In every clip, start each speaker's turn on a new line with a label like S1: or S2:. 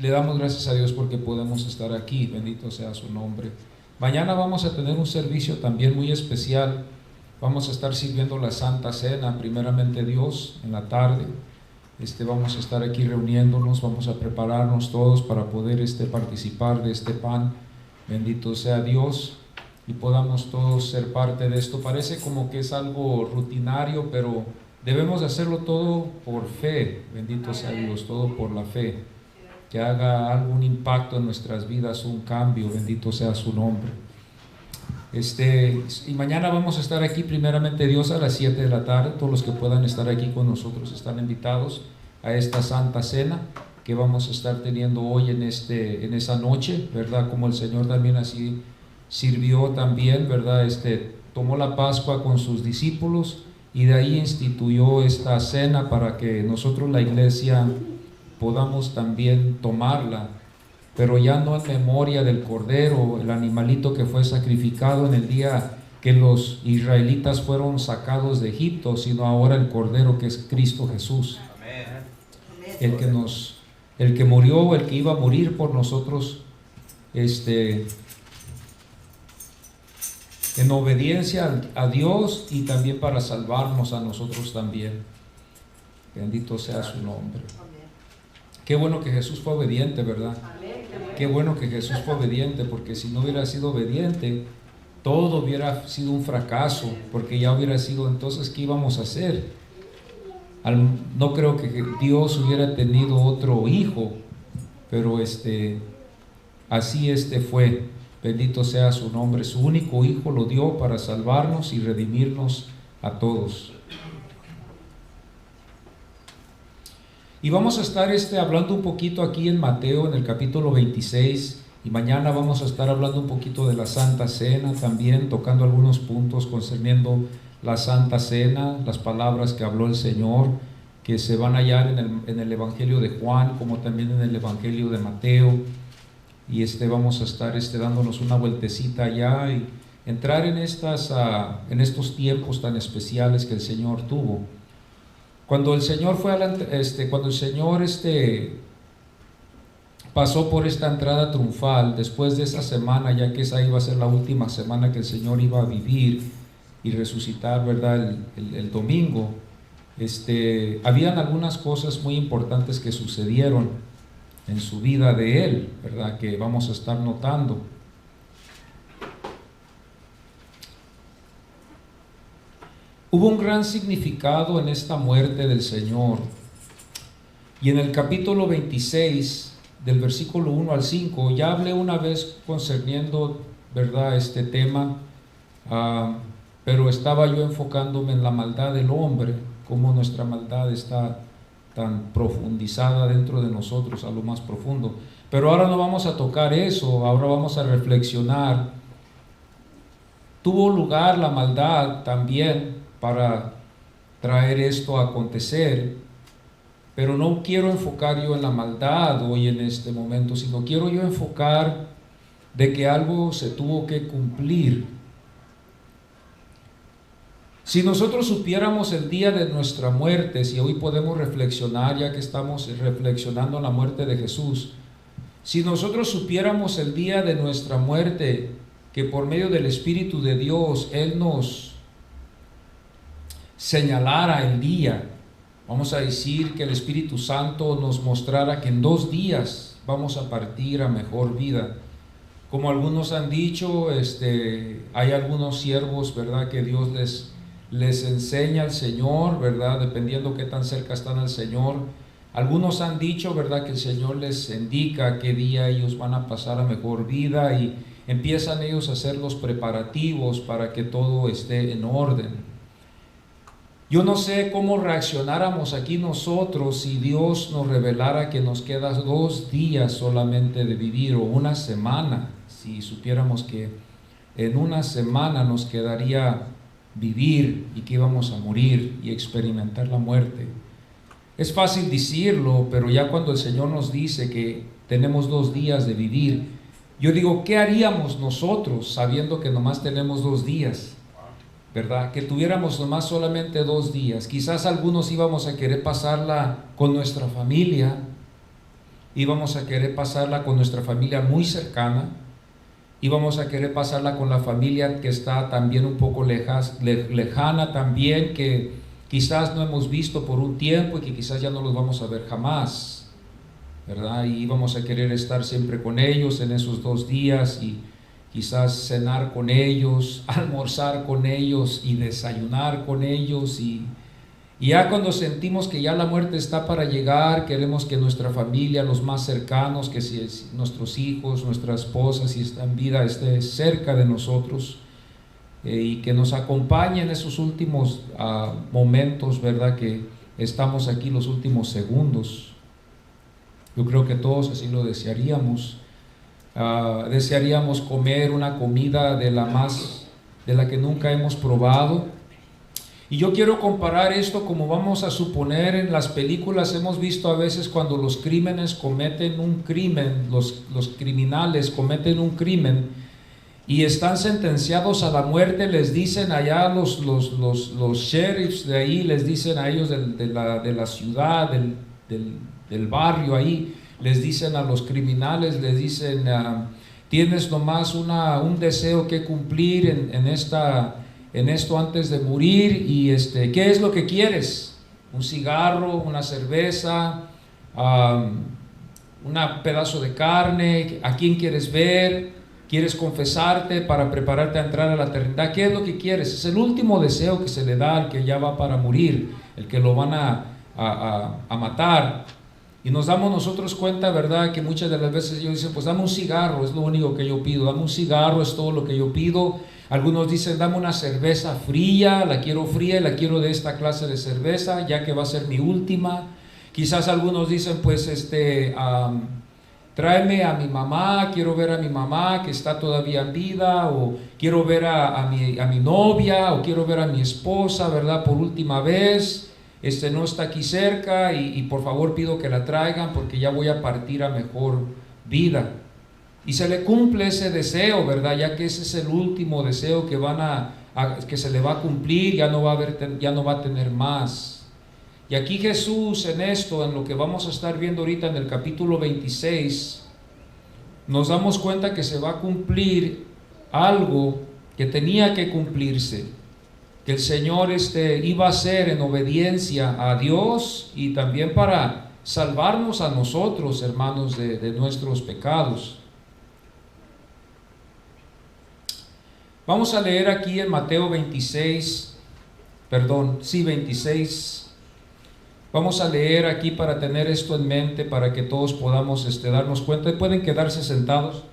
S1: Le damos gracias a Dios porque podemos estar aquí, bendito sea su nombre. Mañana vamos a tener un servicio también muy especial. Vamos a estar sirviendo la Santa Cena, primeramente Dios, en la tarde. Vamos a estar aquí reuniéndonos, vamos a prepararnos todos para poder participar de este pan. Bendito sea Dios y podamos todos ser parte de esto. Parece como que es algo rutinario, pero debemos hacerlo todo por fe. Bendito sea Dios, todo por la fe. Que haga algún impacto en nuestras vidas, un cambio, bendito sea su nombre. Y mañana vamos a estar aquí, primeramente Dios, a las 7 de la tarde. Todos los que puedan estar aquí con nosotros están invitados a esta Santa Cena que vamos a estar teniendo hoy en esa noche, ¿verdad? Como el Señor también así sirvió también, ¿verdad? Tomó la Pascua con sus discípulos y de ahí instituyó esta cena para que nosotros, la iglesia, podamos también tomarla, pero ya no en memoria del cordero, el animalito que fue sacrificado en el día que los israelitas fueron sacados de Egipto, sino ahora el cordero que es Cristo Jesús. Amén. El que murió, el que iba a morir por nosotros, en obediencia a Dios y también para salvarnos a nosotros también. Bendito sea su nombre. Qué bueno que Jesús fue obediente, ¿verdad? Qué bueno que Jesús fue obediente, porque si no hubiera sido obediente, todo hubiera sido un fracaso, porque ya hubiera sido, entonces, ¿qué íbamos a hacer? No creo que Dios hubiera tenido otro hijo, pero así fue. Bendito sea su nombre. Su único hijo lo dio para salvarnos y redimirnos a todos. Y vamos a estar hablando un poquito aquí en Mateo, en el capítulo 26, y mañana vamos a estar hablando un poquito de la Santa Cena, también tocando algunos puntos concerniendo la Santa Cena, las palabras que habló el Señor, que se van a hallar en el Evangelio de Juan, como también en el Evangelio de Mateo, y vamos a estar dándonos una vueltecita allá y entrar en estos tiempos tan especiales que el Señor tuvo. Cuando el Señor pasó por esta entrada triunfal, después de esa semana, ya que esa iba a ser la última semana que el Señor iba a vivir y resucitar, ¿verdad? El domingo, habían algunas cosas muy importantes que sucedieron en su vida de Él, ¿verdad? Que vamos a estar notando. Hubo un gran significado en esta muerte del Señor. Y en el capítulo 26, del versículo 1 al 5, ya hablé una vez concerniendo, ¿verdad?, este tema, pero estaba yo enfocándome en la maldad del hombre, cómo nuestra maldad está tan profundizada dentro de nosotros, a lo más profundo. Pero ahora no vamos a tocar eso, ahora vamos a reflexionar. Tuvo lugar la maldad también para traer esto a acontecer, pero no quiero enfocar yo en la maldad hoy en este momento, sino quiero yo enfocar de que algo se tuvo que cumplir. Si nosotros supiéramos el día de nuestra muerte, si hoy podemos reflexionar, ya que estamos reflexionando en la muerte de Jesús, si nosotros supiéramos el día de nuestra muerte, que por medio del Espíritu de Dios Él nos señalara el día, vamos a decir que el Espíritu Santo nos mostrara que en 2 días vamos a partir a mejor vida. Como algunos han dicho, hay algunos siervos, ¿verdad?, que Dios les enseña al Señor, ¿verdad?, dependiendo qué tan cerca están al Señor. Algunos han dicho, ¿verdad?, que el Señor les indica qué día ellos van a pasar a mejor vida y empiezan ellos a hacer los preparativos para que todo esté en orden. Yo no sé cómo reaccionáramos aquí nosotros si Dios nos revelara que nos quedan 2 días solamente de vivir, o una semana, si supiéramos que en una semana nos quedaría vivir y que íbamos a morir y experimentar la muerte. Es fácil decirlo, pero ya cuando el Señor nos dice que tenemos 2 días de vivir, yo digo, ¿qué haríamos nosotros sabiendo que nomás tenemos 2 días? ¿Verdad? Que tuviéramos nomás solamente 2 días. Quizás algunos íbamos a querer pasarla con nuestra familia, íbamos a querer pasarla con nuestra familia muy cercana, íbamos a querer pasarla con la familia que está también un poco lejana también, que quizás no hemos visto por un tiempo y que quizás ya no los vamos a ver jamás, ¿verdad? Y íbamos a querer estar siempre con ellos en esos 2 días y quizás cenar con ellos, almorzar con ellos y desayunar con ellos, y ya cuando sentimos que ya la muerte está para llegar, queremos que nuestra familia, los más cercanos, que si es nuestros hijos, nuestra esposa, si está en vida, esté cerca de nosotros, y que nos acompañe en esos últimos momentos, ¿verdad? Que estamos aquí, los últimos segundos. Yo creo que todos así lo desearíamos. Desearíamos comer una comida de la que nunca hemos probado. Y yo quiero comparar esto, como vamos a suponer en las películas, hemos visto a veces cuando los crímenes cometen un crimen, los criminales cometen un crimen y están sentenciados a la muerte, les dicen allá los sheriffs de ahí, les dicen a ellos de la ciudad, del barrio ahí, les dicen a los criminales, les dicen, tienes nomás un deseo que cumplir en esto antes de morir, y ¿qué es lo que quieres? Un cigarro, una cerveza, un pedazo de carne, ¿a quién quieres ver? ¿Quieres confesarte para prepararte a entrar a la eternidad? ¿Qué es lo que quieres? Es el último deseo que se le da al que ya va para morir, el que lo van a matar. Y nos damos nosotros cuenta, ¿verdad?, que muchas de las veces ellos dicen, pues dame un cigarro, es lo único que yo pido, dame un cigarro, es todo lo que yo pido. Algunos dicen, dame una cerveza fría, la quiero fría y la quiero de esta clase de cerveza, ya que va a ser mi última. Quizás algunos dicen, pues tráeme a mi mamá, quiero ver a mi mamá que está todavía en vida, o quiero ver a mi novia, o quiero ver a mi esposa, ¿verdad?, por última vez. No está aquí cerca y por favor pido que la traigan porque ya voy a partir a mejor vida. Y se le cumple ese deseo, ¿verdad? Ya que ese es el último deseo que se le va a cumplir, ya no va a tener más. Y aquí Jesús, en lo que vamos a estar viendo ahorita en el capítulo 26, nos damos cuenta que se va a cumplir algo que tenía que cumplirse, que el Señor iba a hacer en obediencia a Dios y también para salvarnos a nosotros, hermanos, de nuestros pecados. Vamos a leer aquí en Mateo 26. Vamos a leer aquí para tener esto en mente, para que todos podamos darnos cuenta. Pueden quedarse sentados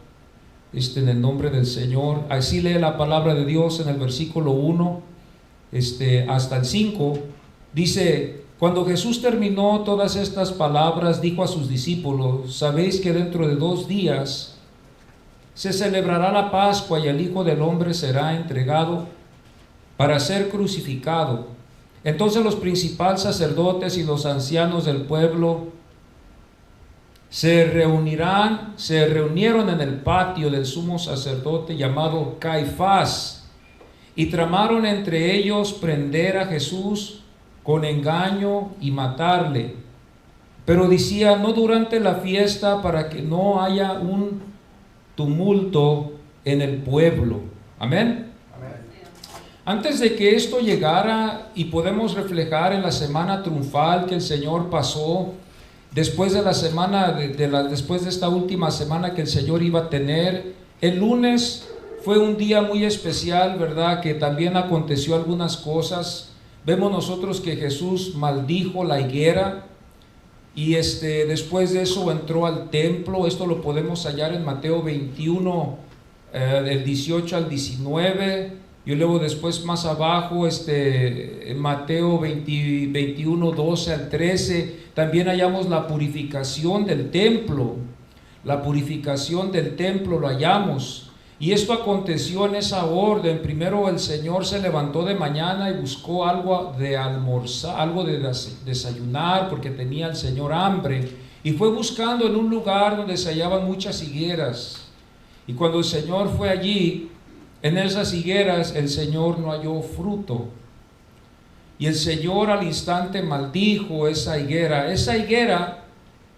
S1: en el nombre del Señor. Así lee la palabra de Dios en el versículo 1 hasta el 5. Dice: cuando Jesús terminó todas estas palabras, dijo a sus discípulos: sabéis que dentro de 2 días se celebrará la Pascua y el Hijo del Hombre será entregado para ser crucificado. Entonces los principales sacerdotes y los ancianos del pueblo se reunieron en el patio del sumo sacerdote llamado Caifás, y tramaron entre ellos prender a Jesús con engaño y matarle. Pero decía: no durante la fiesta, para que no haya un tumulto en el pueblo. Amén. Antes de que esto llegara, y podemos reflejar en la semana triunfal que el Señor pasó, después de la semana después de esta última semana que el Señor iba a tener, el lunes fue un día muy especial, ¿verdad?, que también aconteció algunas cosas. Vemos nosotros que Jesús maldijo la higuera, y después de eso entró al templo. Esto lo podemos hallar en Mateo 21, del 18 al 19, y luego después más abajo, en Mateo 21, 12 al 13, también hallamos la purificación del templo. La purificación del templo lo hallamos. Y esto aconteció en esa orden. Primero el Señor se levantó de mañana y buscó algo de almorzar, algo de desayunar, porque tenía el Señor hambre, y fue buscando en un lugar donde se hallaban muchas higueras. Y cuando el Señor fue allí, en esas higueras, el Señor no halló fruto. Y el Señor al instante maldijo esa higuera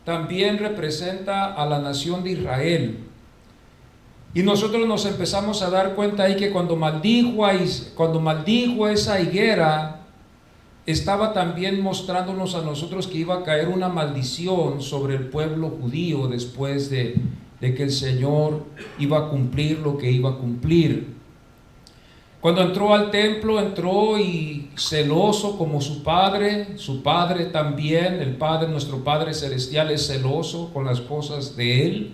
S1: también representa a la nación de Israel. Y nosotros nos empezamos a dar cuenta ahí que cuando maldijo esa higuera, estaba también mostrándonos a nosotros que iba a caer una maldición sobre el pueblo judío después de que el Señor iba a cumplir lo que iba a cumplir. Cuando entró al templo, entró y celoso como su padre también, nuestro Padre Celestial es celoso con las cosas de Él.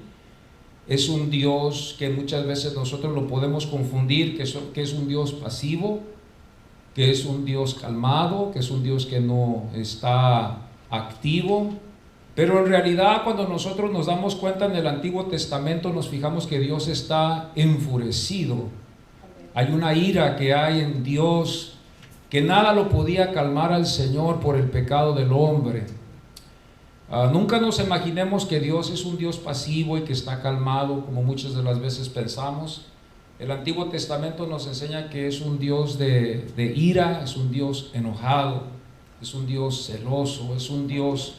S1: Es un Dios que muchas veces nosotros lo podemos confundir, que es un Dios pasivo, que es un Dios calmado, que es un Dios que no está activo. Pero en realidad, cuando nosotros nos damos cuenta en el Antiguo Testamento, nos fijamos que Dios está enfurecido. Hay una ira que hay en Dios, que nada lo podía calmar al Señor por el pecado del hombre. Nunca nos imaginemos que Dios es un Dios pasivo y que está calmado, como muchas de las veces pensamos. El Antiguo Testamento nos enseña que es un Dios de ira, es un Dios enojado, es un Dios celoso, es un Dios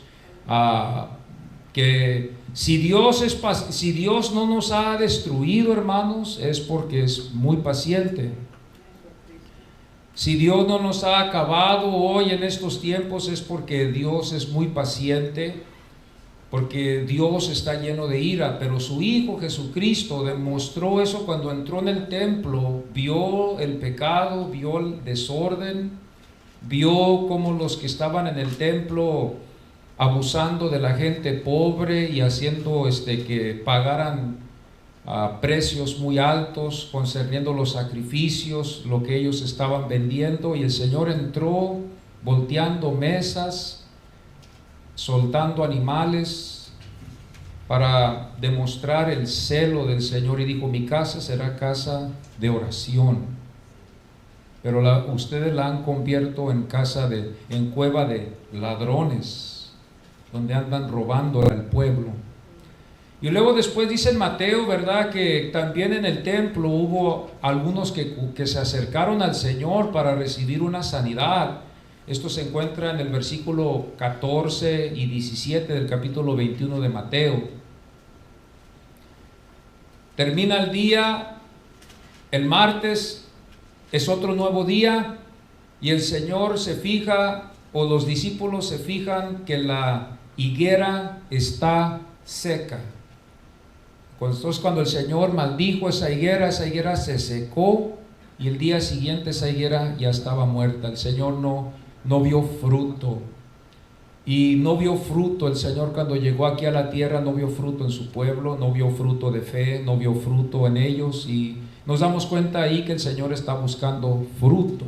S1: que si Dios no nos ha destruido, hermanos, es porque es muy paciente. Si Dios no nos ha acabado hoy en estos tiempos, es porque Dios es muy paciente, porque Dios está lleno de ira. Pero su Hijo Jesucristo demostró eso cuando entró en el templo, vio el pecado, vio el desorden, vio cómo los que estaban en el templo abusando de la gente pobre y haciendo que pagaran precios muy altos concerniendo los sacrificios, lo que ellos estaban vendiendo, y el Señor entró volteando mesas, soltando animales para demostrar el celo del Señor, y dijo: mi casa será casa de oración, pero ustedes la han convertido en cueva de ladrones, donde andan robando al pueblo. Y luego después dice en Mateo, ¿verdad?, que también en el templo hubo algunos que se acercaron al Señor para recibir una sanidad. Esto se encuentra en el versículo 14 y 17 del capítulo 21 de Mateo. Termina el día, el martes es otro nuevo día, y el Señor se fija, o los discípulos se fijan, que la higuera está seca. Entonces, cuando el Señor maldijo esa higuera se secó, y el día siguiente esa higuera ya estaba muerta. El Señor no vio fruto, y no vio fruto. El Señor, cuando llegó aquí a la tierra, no vio fruto en su pueblo, no vio fruto de fe, no vio fruto en ellos, y nos damos cuenta ahí que el Señor está buscando fruto.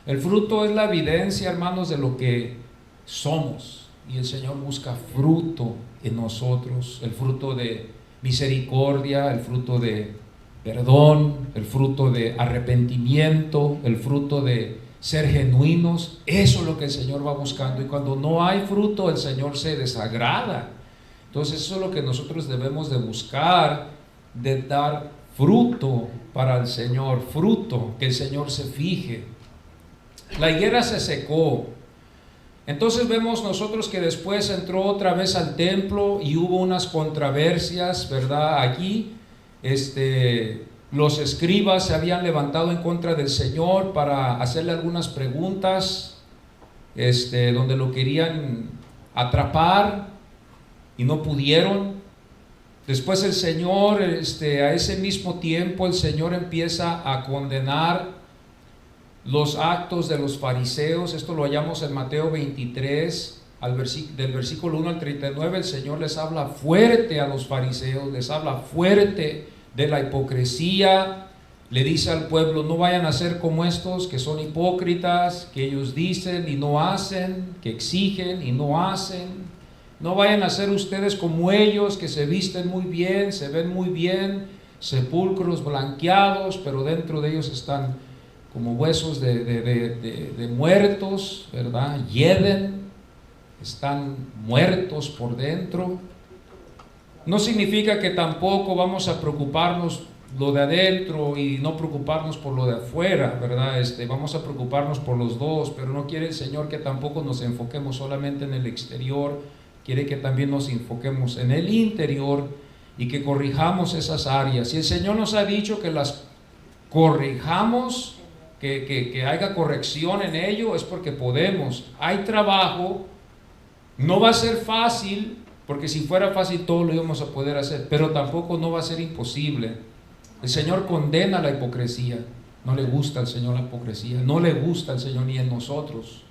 S1: El fruto es la evidencia, hermanos, de lo que somos. Y el Señor busca fruto en nosotros, el fruto de misericordia, el fruto de perdón, el fruto de arrepentimiento, el fruto de ser genuinos. Eso es lo que el Señor va buscando, y cuando no hay fruto, el Señor se desagrada. Entonces eso es lo que nosotros debemos de buscar, de dar fruto para el Señor, fruto que el Señor se fije. La higuera se secó. Entonces vemos nosotros que después entró otra vez al templo y hubo unas controversias, ¿verdad? Allí los escribas se habían levantado en contra del Señor para hacerle algunas preguntas, donde lo querían atrapar y no pudieron. Después el Señor, a ese mismo tiempo, el Señor empieza a condenar los actos de los fariseos. Esto lo hallamos en Mateo 23, del versículo 1 al 39. El Señor les habla fuerte a los fariseos, les habla fuerte de la hipocresía. Le dice al pueblo: no vayan a ser como estos que son hipócritas, que ellos dicen y no hacen, que exigen y no hacen. No vayan a ser ustedes como ellos, que se visten muy bien, se ven muy bien, sepulcros blanqueados, pero dentro de ellos están como huesos de muertos, ¿verdad? Hieden, están muertos por dentro. No significa que tampoco vamos a preocuparnos lo de adentro y no preocuparnos por lo de afuera, ¿verdad? Vamos a preocuparnos por los dos, pero no quiere el Señor que tampoco nos enfoquemos solamente en el exterior, quiere que también nos enfoquemos en el interior y que corrijamos esas áreas. Y el Señor nos ha dicho que las corrijamos, que haya corrección en ello, es porque podemos. Hay trabajo, no va a ser fácil, porque si fuera fácil todo lo íbamos a poder hacer, pero tampoco no va a ser imposible. El Señor condena la hipocresía. No le gusta al Señor la hipocresía, no le gusta al Señor ni en nosotros.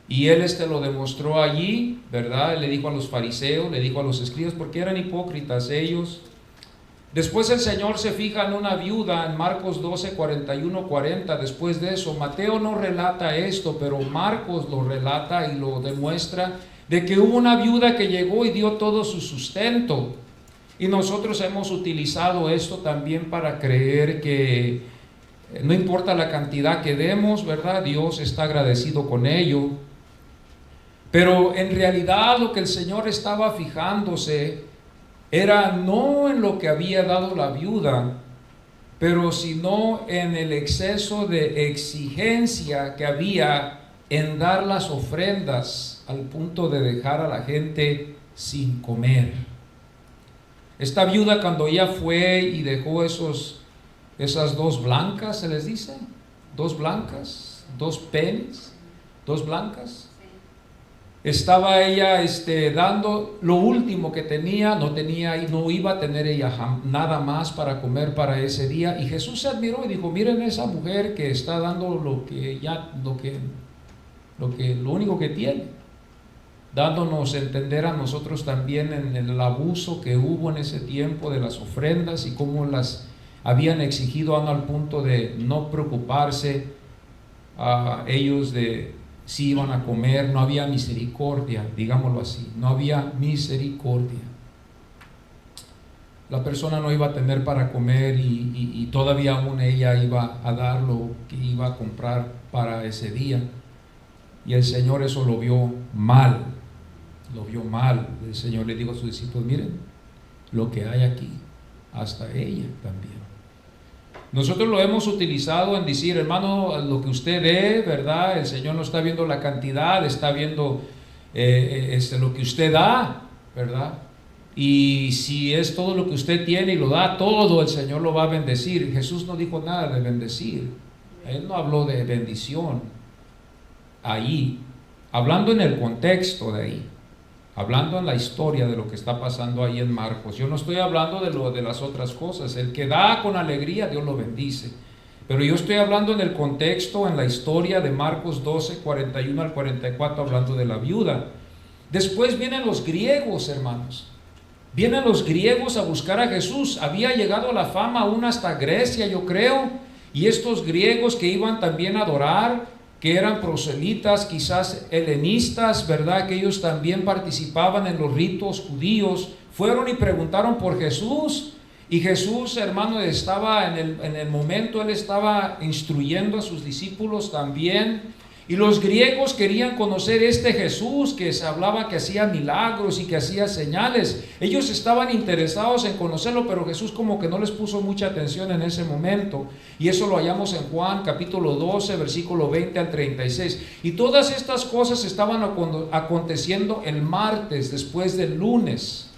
S1: Y Él lo demostró allí, ¿verdad? Él le dijo a los fariseos, le dijo a los escribas, porque eran hipócritas ellos. Después el Señor se fija en una viuda en Marcos 12, 41, 40. Después de eso, Mateo no relata esto, pero Marcos lo relata y lo demuestra, de que hubo una viuda que llegó y dio todo su sustento. Y nosotros hemos utilizado esto también para creer que no importa la cantidad que demos, ¿verdad? Dios está agradecido con ello. Pero en realidad lo que el Señor estaba fijándose era no en lo que había dado la viuda, pero sino en el exceso de exigencia que había en dar las ofrendas, al punto de dejar a la gente sin comer. Esta viuda, cuando ella fue y dejó esas dos blancas, se les dice, dos blancas, dos pennies, dos blancas, estaba ella dando lo último que tenía, no iba a tener ella nada más para comer para ese día. Y Jesús se admiró y dijo: miren esa mujer que está dando lo único que tiene, dándonos a entender a nosotros también en el abuso que hubo en ese tiempo de las ofrendas y cómo las habían exigido al punto de no preocuparse a ellos de si iban a comer. No había misericordia, digámoslo así, no había misericordia. La persona no iba a tener para comer y todavía aún ella iba a dar lo que iba a comprar para ese día. Y el Señor eso lo vio mal, El Señor le dijo a sus discípulos: miren lo que hay aquí, hasta ella también. Nosotros lo hemos utilizado en decir: hermano, lo que usted dé, ¿verdad? El Señor no está viendo la cantidad, está viendo lo que usted da, ¿verdad? Y si es todo lo que usted tiene y lo da todo, el Señor lo va a bendecir. Jesús no dijo nada de bendecir, Él no habló de bendición ahí, hablando en el contexto de ahí, hablando en la historia de lo que está pasando ahí en Marcos. Yo no estoy hablando de las otras cosas. El que da con alegría, Dios lo bendice. Pero yo estoy hablando en el contexto, en la historia de Marcos 12, 41 al 44, hablando de la viuda. Después vienen los griegos, hermanos. Vienen los griegos a buscar a Jesús. Había llegado la fama aún hasta Grecia, yo creo. Y estos griegos que iban también a adorar, que eran proselitas, quizás helenistas, ¿verdad? Que ellos también participaban en los ritos judíos, fueron y preguntaron por Jesús. Y Jesús, hermano, estaba en el momento, Él estaba instruyendo a sus discípulos también. Y los griegos querían conocer Jesús que se hablaba que hacía milagros y que hacía señales. Ellos estaban interesados en conocerlo, pero Jesús como que no les puso mucha atención en ese momento. Y eso lo hallamos en Juan capítulo 12, versículo 20 al 36. Y todas estas cosas estaban aconteciendo el martes, después del lunes.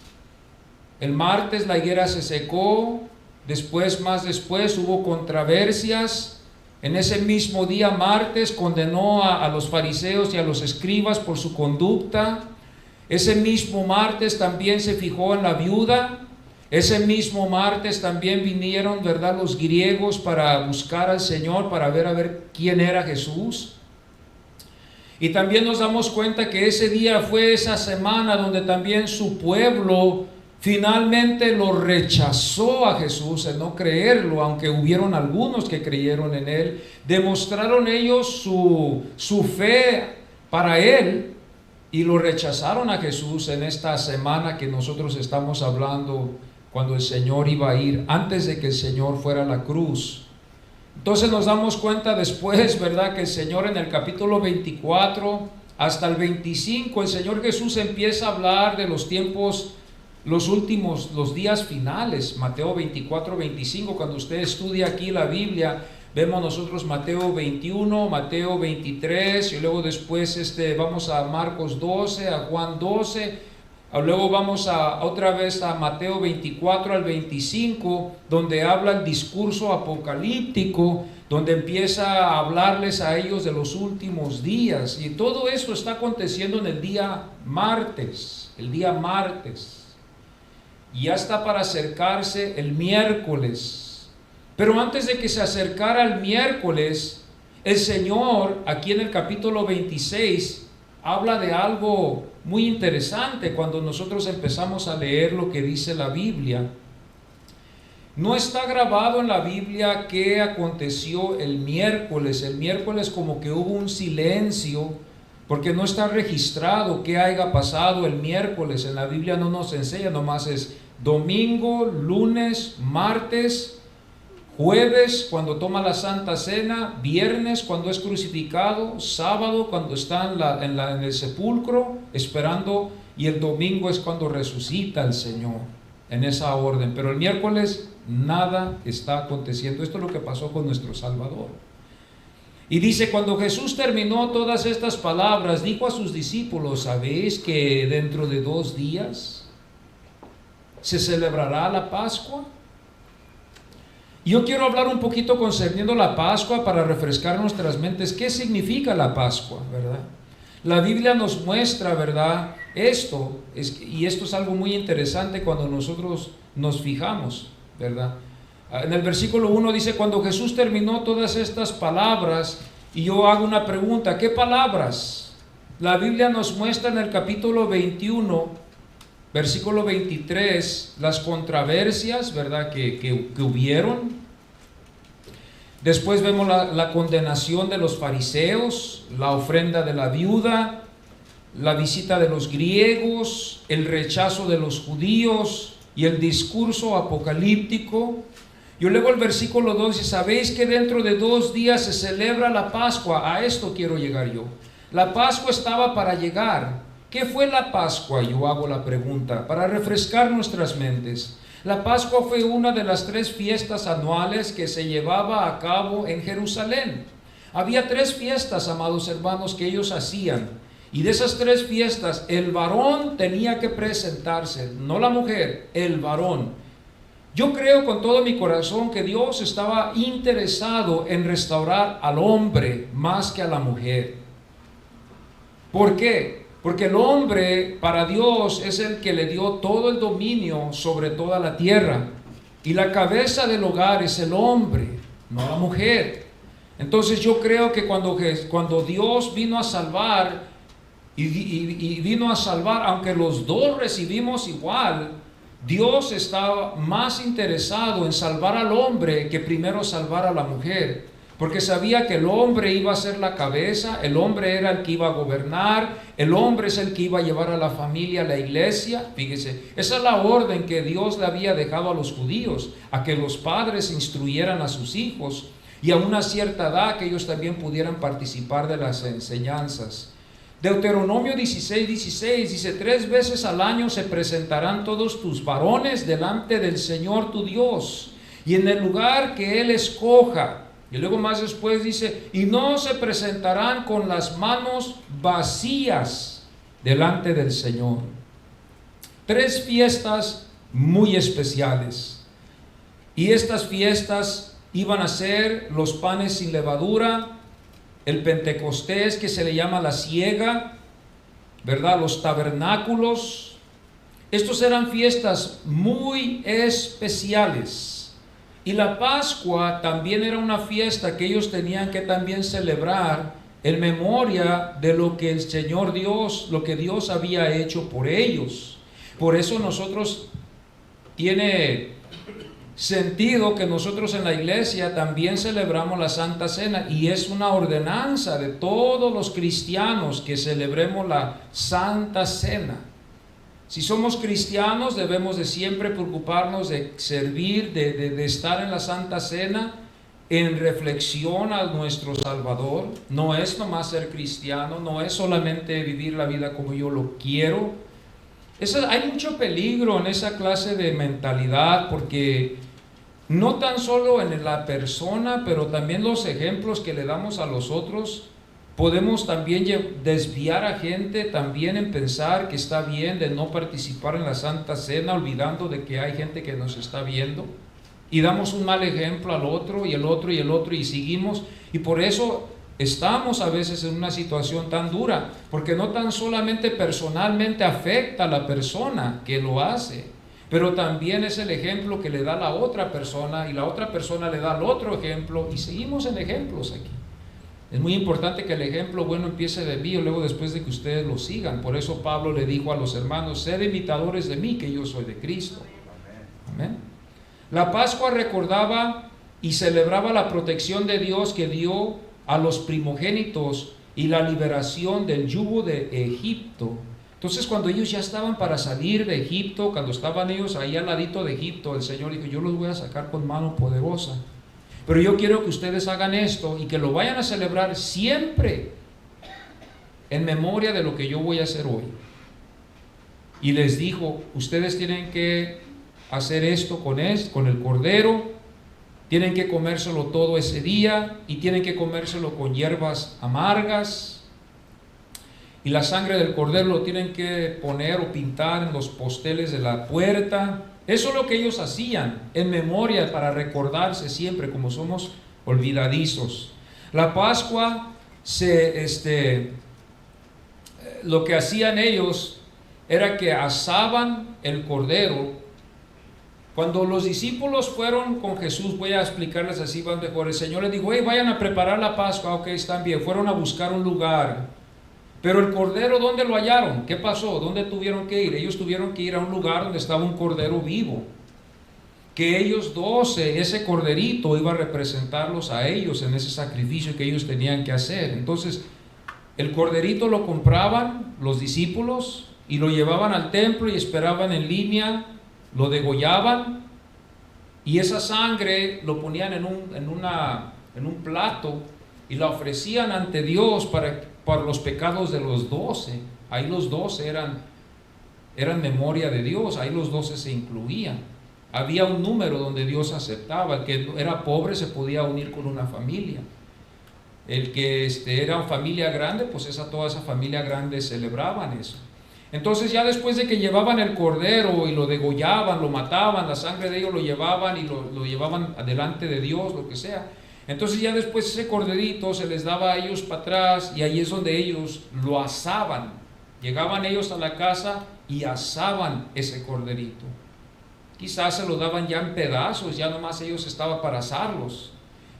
S1: El martes la higuera se secó, más después hubo controversias. En ese mismo día, martes, condenó a los fariseos y a los escribas por su conducta. Ese mismo martes también se fijó en la viuda. Ese mismo martes también vinieron, ¿verdad?, los griegos para buscar al Señor, para ver quién era Jesús. Y también nos damos cuenta que ese día fue esa semana donde también su pueblo finalmente lo rechazó a Jesús, en no creerlo, aunque hubieron algunos que creyeron en Él. Demostraron ellos su fe para Él y lo rechazaron a Jesús en esta semana que nosotros estamos hablando, cuando el Señor iba a ir, antes de que el Señor fuera a la cruz. Entonces nos damos cuenta después, ¿verdad?, que el Señor en el capítulo 24 hasta el 25, el Señor Jesús empieza a hablar de los tiempos, los días finales. Mateo 24, 25, cuando usted estudia aquí la Biblia, Vemos nosotros Mateo 21, Mateo 23, y luego después vamos a Marcos 12, a Juan 12, luego vamos otra vez a Mateo 24 al 25, donde habla el discurso apocalíptico, donde empieza a hablarles a ellos de los últimos días. Y todo esto está aconteciendo en el día martes, Ya está para acercarse el miércoles. Pero antes de que se acercara el miércoles, el Señor, aquí en el capítulo 26, habla de algo muy interesante cuando nosotros empezamos a leer lo que dice la Biblia. No está grabado en la Biblia qué aconteció el miércoles. El miércoles como que hubo un silencio, porque no está registrado qué haya pasado el miércoles. En la Biblia no nos enseña, nomás es domingo, lunes, martes, jueves cuando toma la Santa Cena, viernes cuando es crucificado, sábado cuando está en el sepulcro esperando, y el domingo es cuando resucita el Señor, en esa orden. Pero el miércoles nada está aconteciendo. Esto es lo que pasó con nuestro Salvador. Y dice, cuando Jesús terminó todas estas palabras, dijo a sus discípulos: ¿sabéis que dentro de 2 días se celebrará la Pascua? Yo quiero hablar un poquito concerniendo la Pascua para refrescar nuestras mentes. ¿Qué significa la Pascua, verdad? La Biblia nos muestra, ¿verdad? Y esto es algo muy interesante cuando nosotros nos fijamos, ¿verdad? En el versículo 1 dice, cuando Jesús terminó todas estas palabras, y yo hago una pregunta, ¿qué palabras? La Biblia nos muestra en el capítulo 21, versículo 23, las controversias, ¿verdad?, que hubieron. Después vemos la condenación de los fariseos, la ofrenda de la viuda, la visita de los griegos, el rechazo de los judíos y el discurso apocalíptico. Yo leo el versículo 2 y sabéis que dentro de 2 días se celebra la Pascua. A esto quiero llegar yo. La Pascua estaba para llegar. ¿Qué fue la Pascua? Yo hago la pregunta para refrescar nuestras mentes. La Pascua fue una de las 3 fiestas anuales que se llevaba a cabo en Jerusalén. Había 3 fiestas, amados hermanos, que ellos hacían. Y de esas 3 fiestas, el varón tenía que presentarse, no la mujer, el varón. Yo creo con todo mi corazón que Dios estaba interesado en restaurar al hombre más que a la mujer. ¿Por qué? Porque el hombre para Dios es el que le dio todo el dominio sobre toda la tierra. Y la cabeza del hogar es el hombre, no la mujer. Entonces yo creo que cuando Dios vino a salvar, y vino a salvar, aunque los dos recibimos igual, Dios estaba más interesado en salvar al hombre que primero salvar a la mujer. Porque sabía que el hombre iba a ser la cabeza, el hombre era el que iba a gobernar, el hombre es el que iba a llevar a la familia a la iglesia. Fíjese, esa es la orden que Dios le había dejado a los judíos, a que los padres instruyeran a sus hijos y a una cierta edad que ellos también pudieran participar de las enseñanzas. Deuteronomio 16:16 dice, 3 veces al año se presentarán todos tus varones delante del Señor tu Dios, y en el lugar que Él escoja. Y luego más después dice, y no se presentarán con las manos vacías delante del Señor. 3 fiestas muy especiales. Y estas fiestas iban a ser los panes sin levadura, el Pentecostés, que se le llama la siega, ¿verdad? Los tabernáculos. Estos eran fiestas muy especiales. Y la Pascua también era una fiesta que ellos tenían que también celebrar en memoria de lo que el Señor Dios, lo que Dios había hecho por ellos. Por eso tiene sentido que nosotros en la iglesia también celebramos la Santa Cena, y es una ordenanza de todos los cristianos que celebremos la Santa Cena. Si somos cristianos, debemos de siempre preocuparnos de servir, de estar en la Santa Cena en reflexión a nuestro Salvador. No es nomás ser cristiano, no es solamente vivir la vida como yo lo quiero. Hay mucho peligro en esa clase de mentalidad, porque no tan solo en la persona, pero también los ejemplos que le damos a los otros. Podemos también desviar a gente también en pensar que está bien de no participar en la Santa Cena, olvidando de que hay gente que nos está viendo, y damos un mal ejemplo al otro y el otro y el otro, y seguimos, y por eso estamos a veces en una situación tan dura, porque no tan solamente personalmente afecta a la persona que lo hace, pero también es el ejemplo que le da la otra persona, y la otra persona le da al otro ejemplo, y seguimos en ejemplos aquí. Es muy importante que el ejemplo bueno empiece de mí, y luego después de que ustedes lo sigan. Por eso Pablo le dijo a los hermanos: sed imitadores de mí, que yo soy de Cristo. Amén. La Pascua recordaba y celebraba la protección de Dios que dio a los primogénitos y la liberación del yugo de Egipto. Entonces, cuando ellos ya estaban para salir de Egipto, cuando estaban ellos ahí al ladito de Egipto, el Señor dijo: yo los voy a sacar con mano poderosa, pero yo quiero que ustedes hagan esto y que lo vayan a celebrar siempre en memoria de lo que yo voy a hacer hoy. Y les dijo: ustedes tienen que hacer esto con el cordero, tienen que comérselo todo ese día, y tienen que comérselo con hierbas amargas, y la sangre del cordero lo tienen que poner o pintar en los posteles de la puerta. Eso es lo que ellos hacían en memoria, para recordarse siempre, como somos olvidadizos. La Pascua, lo que hacían ellos era que asaban el cordero. Cuando los discípulos fueron con Jesús, voy a explicarles así más mejor. El Señor les dijo: hey, vayan a preparar la Pascua. Ok, están bien. Fueron a buscar un lugar. Pero el cordero, ¿dónde lo hallaron? ¿Qué pasó? ¿Dónde tuvieron que ir? Ellos tuvieron que ir a un lugar donde estaba un cordero vivo, que ellos 12, ese corderito iba a representarlos a ellos en ese sacrificio que ellos tenían que hacer. Entonces, el corderito lo compraban los discípulos y lo llevaban al templo y esperaban en línea, lo degollaban, y esa sangre lo ponían en un plato y la ofrecían ante Dios por los pecados de los 12. Ahí los 12 eran memoria de Dios, ahí los 12 se incluían. Había un número donde Dios aceptaba. El que era pobre se podía unir con una familia. El que era familia grande, pues toda esa familia grande celebraban eso. Entonces, ya después de que llevaban el cordero y lo degollaban, lo mataban, la sangre de ellos lo llevaban y lo llevaban delante de Dios, lo que sea. Entonces, ya después ese corderito se les daba a ellos para atrás, y ahí es donde ellos lo asaban. Llegaban ellos a la casa y asaban ese corderito. Quizás se lo daban ya en pedazos, ya nomás ellos estaban para asarlos.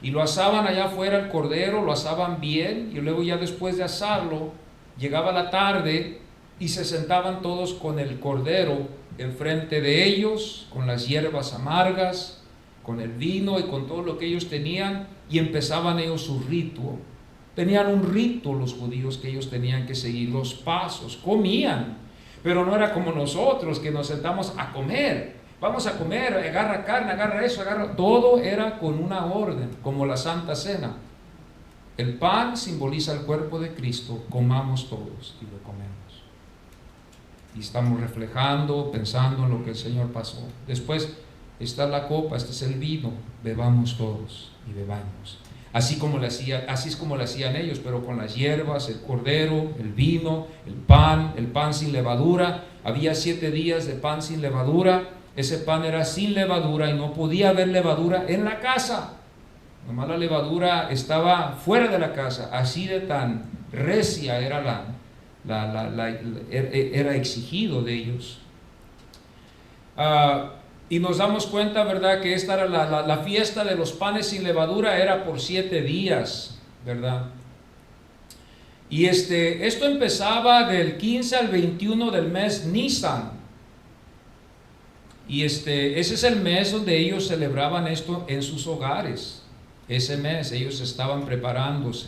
S1: Y lo asaban allá afuera el cordero, lo asaban bien, y luego ya después de asarlo, llegaba la tarde y se sentaban todos con el cordero enfrente de ellos, con las hierbas amargas, con el vino y con todo lo que ellos tenían, y empezaban ellos su rito. Tenían un rito los judíos que ellos tenían que seguir, los pasos. Comían, pero no era como nosotros, que nos sentamos a comer. Vamos a comer, agarra carne, agarra eso, agarra... Todo era con una orden, como la Santa Cena. El pan simboliza el cuerpo de Cristo, comamos todos y lo comemos. Y estamos reflejando, pensando en lo que el Señor pasó. Después está la copa, este es el vino, bebamos todos y bebamos. Así es como lo hacían ellos, pero con las hierbas, el cordero, el vino, el pan sin levadura. Había 7 días de pan sin levadura. Ese pan era sin levadura y no podía haber levadura en la casa. Nomás la levadura estaba fuera de la casa. Así de tan recia era era exigido de ellos. Y nos damos cuenta, ¿verdad?, que esta era la fiesta de los panes sin levadura, era por 7 días, ¿verdad? Y esto empezaba del 15 al 21 del mes Nisan. Y ese es el mes donde ellos celebraban esto en sus hogares. Ese mes ellos estaban preparándose.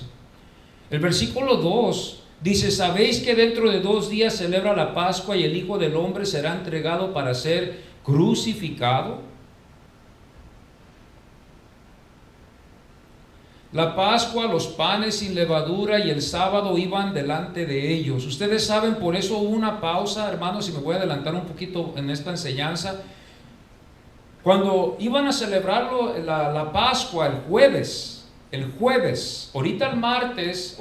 S1: El versículo 2 dice: ¿sabéis que dentro de 2 días celebra la Pascua y el Hijo del Hombre será entregado para ser crucificado? La Pascua, los panes sin levadura y el sábado iban delante de ellos. Ustedes saben, por eso hubo una pausa, hermanos, y me voy a adelantar un poquito en esta enseñanza. Cuando iban a celebrarlo, la Pascua, el jueves, ahorita el martes,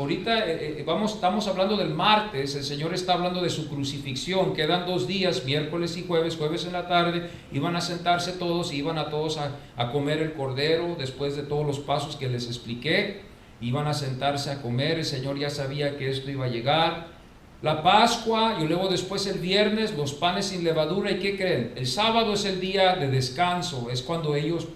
S1: estamos hablando del martes, el Señor está hablando de su crucifixión, quedan 2 días, miércoles y jueves en la tarde, iban a sentarse todos, iban a todos a comer el cordero, después de todos los pasos que les expliqué, iban a sentarse a comer, el Señor ya sabía que esto iba a llegar. La Pascua y luego después el viernes los panes sin levadura. ¿Y qué creen? El sábado es el día de descanso, es cuando ellos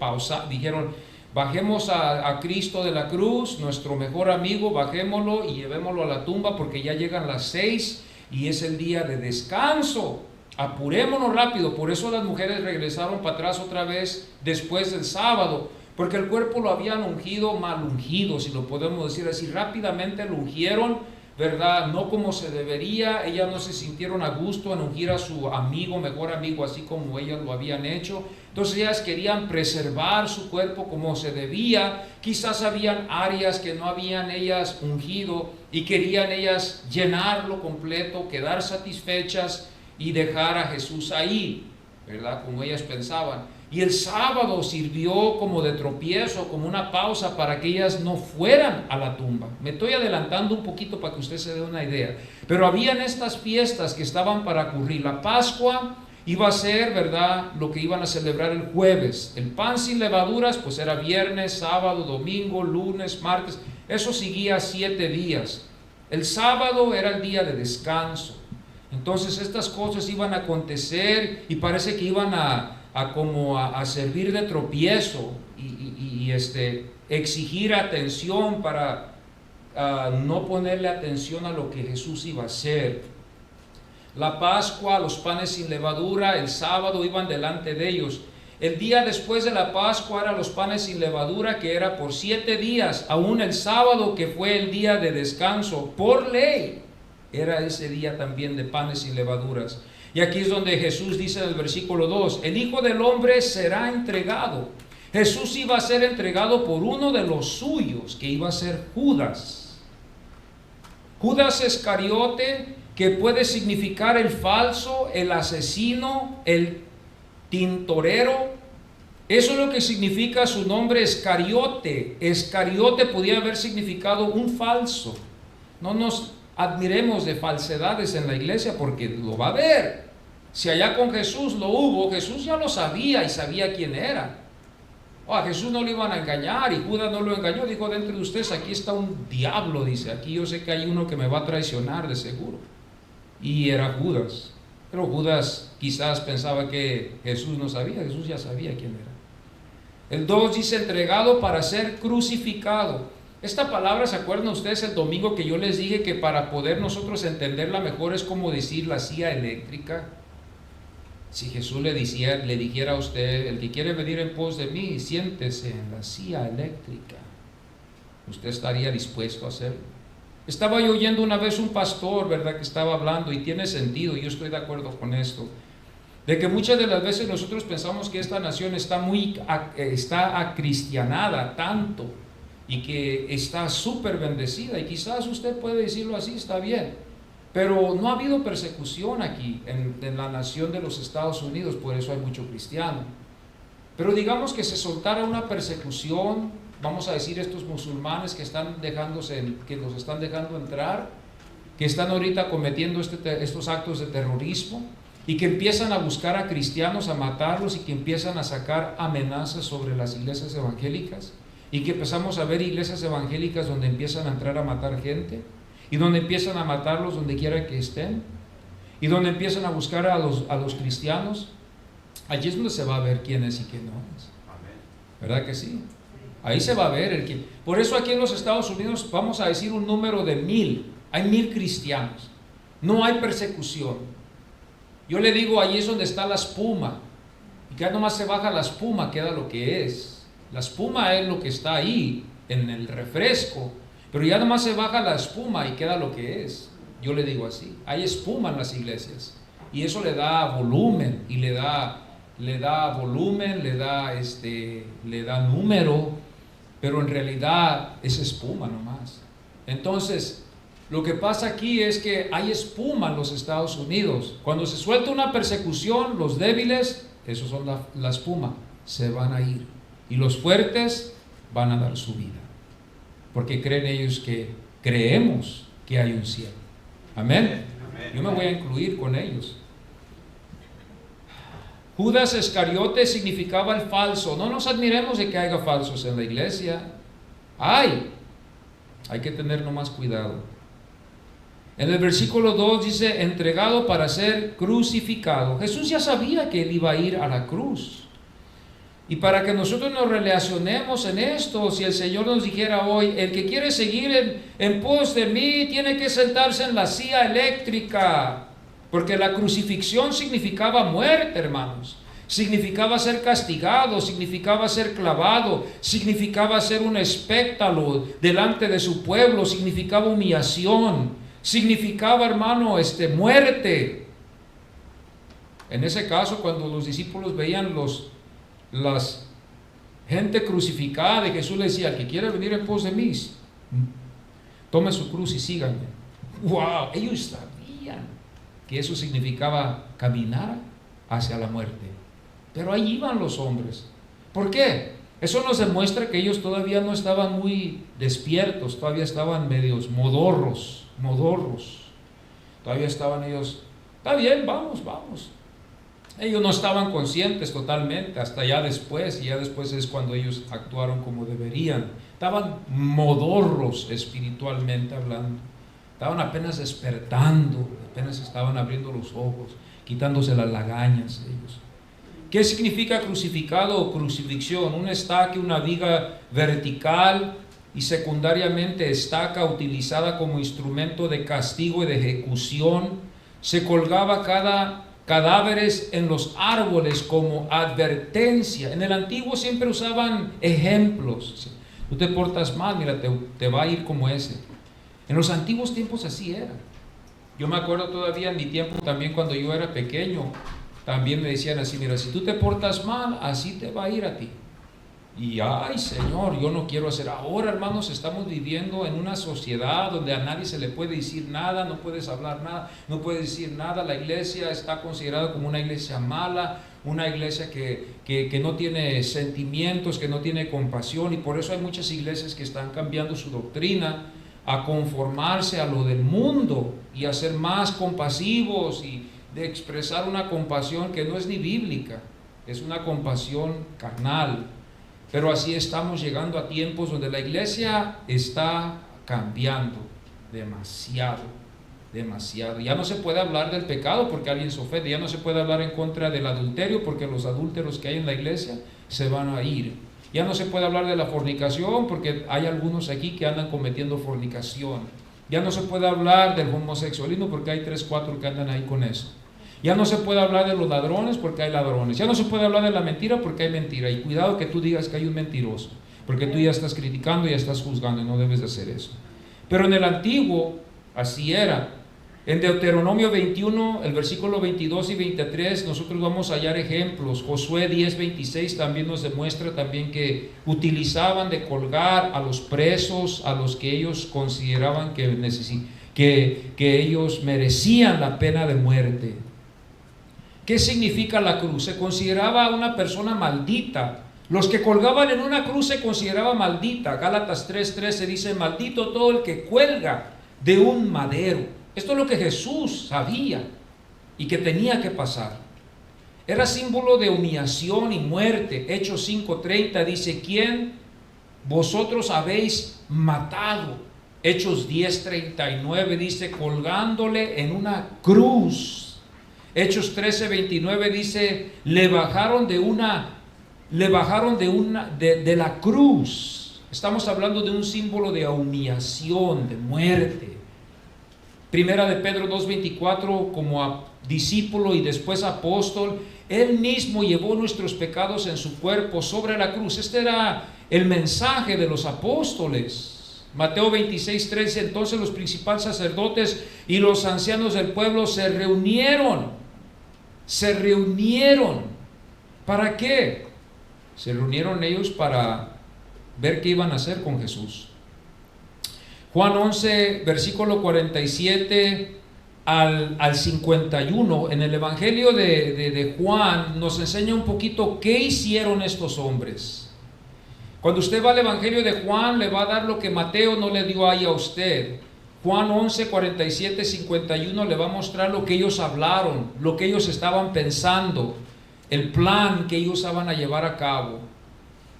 S1: dijeron, bajemos a Cristo de la cruz, nuestro mejor amigo, bajémoslo y llevémoslo a la tumba porque ya llegan las 6 y es el día de descanso. Apurémonos rápido. Por eso las mujeres regresaron para atrás otra vez después del sábado, porque el cuerpo lo habían ungido, mal ungido, si lo podemos decir así. Rápidamente lo ungieron, ¿verdad? No como se debería. Ellas no se sintieron a gusto en ungir a su amigo, mejor amigo, así como ellas lo habían hecho. Entonces ellas querían preservar su cuerpo como se debía. Quizás habían áreas que no habían ellas ungido y querían ellas llenarlo completo, quedar satisfechas y dejar a Jesús ahí, ¿verdad? Como ellas pensaban. Y el sábado sirvió como de tropiezo, como una pausa para que ellas no fueran a la tumba. Me estoy adelantando un poquito para que usted se dé una idea. Pero habían estas fiestas que estaban para ocurrir. La Pascua iba a ser, ¿verdad?, lo que iban a celebrar el jueves. El pan sin levaduras, pues era viernes, sábado, domingo, lunes, martes. Eso seguía 7 días. El sábado era el día de descanso. Entonces estas cosas iban a acontecer y parece que iban a servir de tropiezo y exigir atención para no ponerle atención a lo que Jesús iba a hacer. La Pascua, los panes sin levadura, el sábado iban delante de ellos. El día después de la Pascua eran los panes sin levadura, que era por 7 días. Aún el sábado, que fue el día de descanso, por ley, era ese día también de panes sin levaduras. Y aquí es donde Jesús dice en el versículo 2, el Hijo del Hombre será entregado. Jesús iba a ser entregado por uno de los suyos, que iba a ser Judas. Judas Iscariote, que puede significar el falso, el asesino, el tintorero. Eso es lo que significa su nombre, Iscariote. Iscariote podía haber significado un falso. No nos admiremos de falsedades en la iglesia, porque lo va a haber. Si allá con Jesús lo hubo, Jesús ya lo sabía y sabía quién era. A Jesús no lo iban a engañar y Judas no lo engañó. Dijo, dentro de ustedes aquí está un diablo, dice, aquí yo sé que hay uno que me va a traicionar de seguro. Y era Judas. Pero Judas quizás pensaba que Jesús no sabía. Jesús ya sabía quién era. El 2 dice, entregado para ser crucificado. Esta palabra, ¿se acuerdan ustedes el domingo que yo les dije que para poder nosotros entenderla mejor es como decir la silla eléctrica? Si Jesús le dijera a usted, el que quiere venir en pos de mí, siéntese en la silla eléctrica, ¿usted estaría dispuesto a hacerlo? Estaba yo oyendo una vez un pastor, ¿verdad?, que estaba hablando, y tiene sentido, yo estoy de acuerdo con esto, de que muchas de las veces nosotros pensamos que esta nación está acristianada tanto, y que está súper bendecida, y quizás usted puede decirlo así, está bien, pero no ha habido persecución aquí en la nación de los Estados Unidos, por eso hay mucho cristiano. Pero digamos que se soltara una persecución, vamos a decir estos musulmanes que los están dejando entrar, que están ahorita cometiendo estos actos de terrorismo, y que empiezan a buscar a cristianos, a matarlos, y que empiezan a sacar amenazas sobre las iglesias evangélicas, y que empezamos a ver iglesias evangélicas donde empiezan a entrar a matar gente, y donde empiezan a matarlos donde quiera que estén, y donde empiezan a buscar a los cristianos. Allí es donde se va a ver quién es y quién no es. ¿Verdad que sí? Ahí se va a ver el quién. Por eso aquí en los Estados Unidos vamos a decir un número de 1000. Hay 1000 cristianos. No hay persecución. Yo le digo, ahí es donde está la espuma. Y que nomás se baja la espuma, queda lo que es. La espuma es lo que está ahí, en el refresco. Pero ya nomás se baja la espuma y queda lo que es. Yo le digo así. Hay espuma en las iglesias. Y eso le da volumen. Y le da volumen, le da número. Pero en realidad es espuma nomás. Entonces, lo que pasa aquí es que hay espuma en los Estados Unidos. Cuando se suelta una persecución, los débiles, esos son la espuma. se van a ir, y los fuertes van a dar su vida, porque creen ellos que creemos que hay un cielo. Amén. Yo me voy a incluir con ellos. Judas Iscariote significaba el falso. No nos admiremos de que haya falsos en la iglesia. Hay que tener nomás cuidado. En el versículo 2 dice, entregado para ser crucificado. Jesús ya sabía que él iba a ir a la cruz. Y para que nosotros nos relacionemos en esto, si el Señor nos dijera hoy, el que quiere seguir en pos de mí tiene que sentarse en la silla eléctrica, porque la crucifixión significaba muerte, hermanos. Significaba ser castigado, significaba ser clavado, significaba ser un espectáculo delante de su pueblo, significaba humillación, significaba, hermano, muerte. En ese caso, cuando los discípulos veían las gente crucificada de Jesús, le decía, el que quiera venir en pos de mí, tome su cruz y síganme. ¡Wow! Ellos sabían que eso significaba caminar hacia la muerte. Pero ahí iban los hombres. ¿Por qué? Eso nos demuestra que ellos todavía no estaban muy despiertos, todavía estaban medios modorros. Todavía estaban ellos, está bien, vamos. Ellos no estaban conscientes totalmente, hasta ya después, y ya después es cuando ellos actuaron como deberían. Estaban modorros espiritualmente hablando. Estaban apenas despertando, apenas estaban abriendo los ojos, quitándose las lagañas ellos. ¿Qué significa crucificado o crucifixión? Un estaque, una viga vertical y secundariamente estaca utilizada como instrumento de castigo y de ejecución. Se colgaba cadáveres en los árboles como advertencia. En el antiguo siempre usaban ejemplos. Tú te portas mal, mira, te va a ir como ese. En los antiguos tiempos así era. Yo me acuerdo todavía en mi tiempo también, cuando yo era pequeño, también me decían así, mira, si tú te portas mal, así te va a ir a ti. Y ay, Señor, yo no quiero hacer. Ahora, hermanos, estamos viviendo en una sociedad donde a nadie se le puede decir nada, no puedes hablar nada, no puedes decir nada. La iglesia está considerada como una iglesia mala, una iglesia que no tiene sentimientos, que no tiene compasión, y por eso hay muchas iglesias que están cambiando su doctrina a conformarse a lo del mundo y a ser más compasivos y de expresar una compasión que no es ni bíblica, es una compasión carnal. Pero así estamos llegando a tiempos donde la iglesia está cambiando demasiado. Ya no se puede hablar del pecado porque alguien se ofende, ya no se puede hablar en contra del adulterio porque los adúlteros que hay en la iglesia se van a ir. Ya no se puede hablar de la fornicación porque hay algunos aquí que andan cometiendo fornicación. Ya no se puede hablar del homosexualismo porque hay 3, 4 que andan ahí con eso. Ya no se puede hablar de los ladrones porque hay ladrones. Ya no se puede hablar de la mentira porque hay mentira. Y cuidado que tú digas que hay un mentiroso, porque tú ya estás criticando, ya estás juzgando, y no debes de hacer eso. Pero en el antiguo así era. En Deuteronomio 21, el versículo 22 y 23, nosotros vamos a hallar ejemplos. Josué 10, 26 también nos demuestra también que utilizaban de colgar a los presos, a los que ellos consideraban que ellos merecían la pena de muerte. ¿Qué significa la cruz? Se consideraba una persona maldita. Los que colgaban en una cruz se consideraba maldita. Gálatas 3:13 dice, maldito todo el que cuelga de un madero. Esto es lo que Jesús sabía y que tenía que pasar. Era símbolo de humillación y muerte. Hechos 5:30 dice, ¿quién vosotros habéis matado? Hechos 10:39 dice, colgándole en una cruz. Hechos 13:29 dice, le bajaron de la cruz. Estamos hablando de un símbolo de humillación, de muerte. Primera de Pedro 2:24, como discípulo y después apóstol, él mismo llevó nuestros pecados en su cuerpo sobre la cruz. Este era el mensaje de los apóstoles. Mateo 26:13, entonces los principales sacerdotes y los ancianos del pueblo se reunieron. ¿Para qué? Se reunieron ellos para ver qué iban a hacer con Jesús. Juan 11, versículo 47, al 51, en el Evangelio de Juan, nos enseña un poquito qué hicieron estos hombres. Cuando usted va al Evangelio de Juan, le va a dar lo que Mateo no le dio ahí a usted. Juan 11, 47, 51 le va a mostrar lo que ellos hablaron, lo que ellos estaban pensando, el plan que ellos iban a llevar a cabo.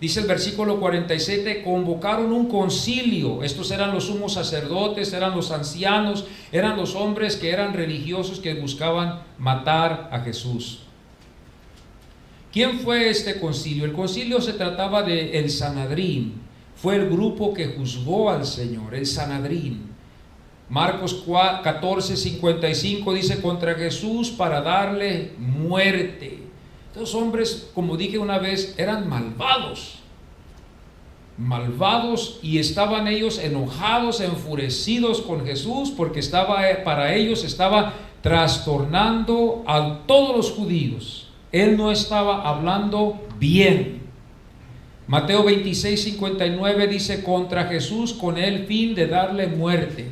S1: Dice el versículo 47, convocaron un concilio. Estos eran los sumos sacerdotes, eran los ancianos, eran los hombres que eran religiosos que buscaban matar a Jesús. ¿Quién fue este concilio? El concilio se trataba de el Sanedrín. Fue el grupo que juzgó al Señor, el Sanedrín. Marcos 14, 55 dice contra Jesús para darle muerte. Estos hombres, como dije una vez, eran malvados y estaban ellos enojados, enfurecidos con Jesús porque para ellos estaba trastornando a todos los judíos. Él no estaba hablando bien. Mateo 26, 59 dice contra Jesús con el fin de darle muerte.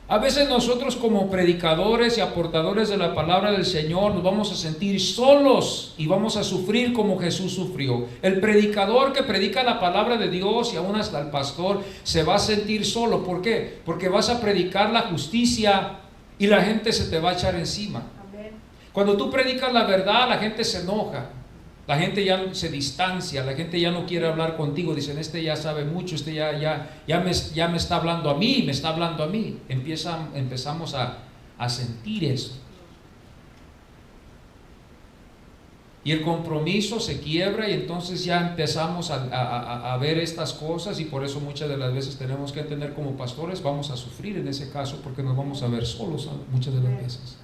S1: A veces nosotros como predicadores y aportadores de la palabra del Señor nos vamos a sentir solos y vamos a sufrir como Jesús sufrió. El predicador que predica la palabra de Dios y aún hasta el pastor se va a sentir solo. ¿Por qué? Porque vas a predicar la justicia y la gente se te va a echar encima. Amén. Cuando tú predicas la verdad, la gente se enoja. La gente ya se distancia, la gente ya no quiere hablar contigo. Dicen, este ya sabe mucho, este ya me está hablando a mí, me está hablando a mí. Empezamos a sentir eso. Y el compromiso se quiebra y entonces ya empezamos a ver estas cosas, y por eso muchas de las veces tenemos que entender como pastores, vamos a sufrir en ese caso porque nos vamos a ver solos muchas de las veces.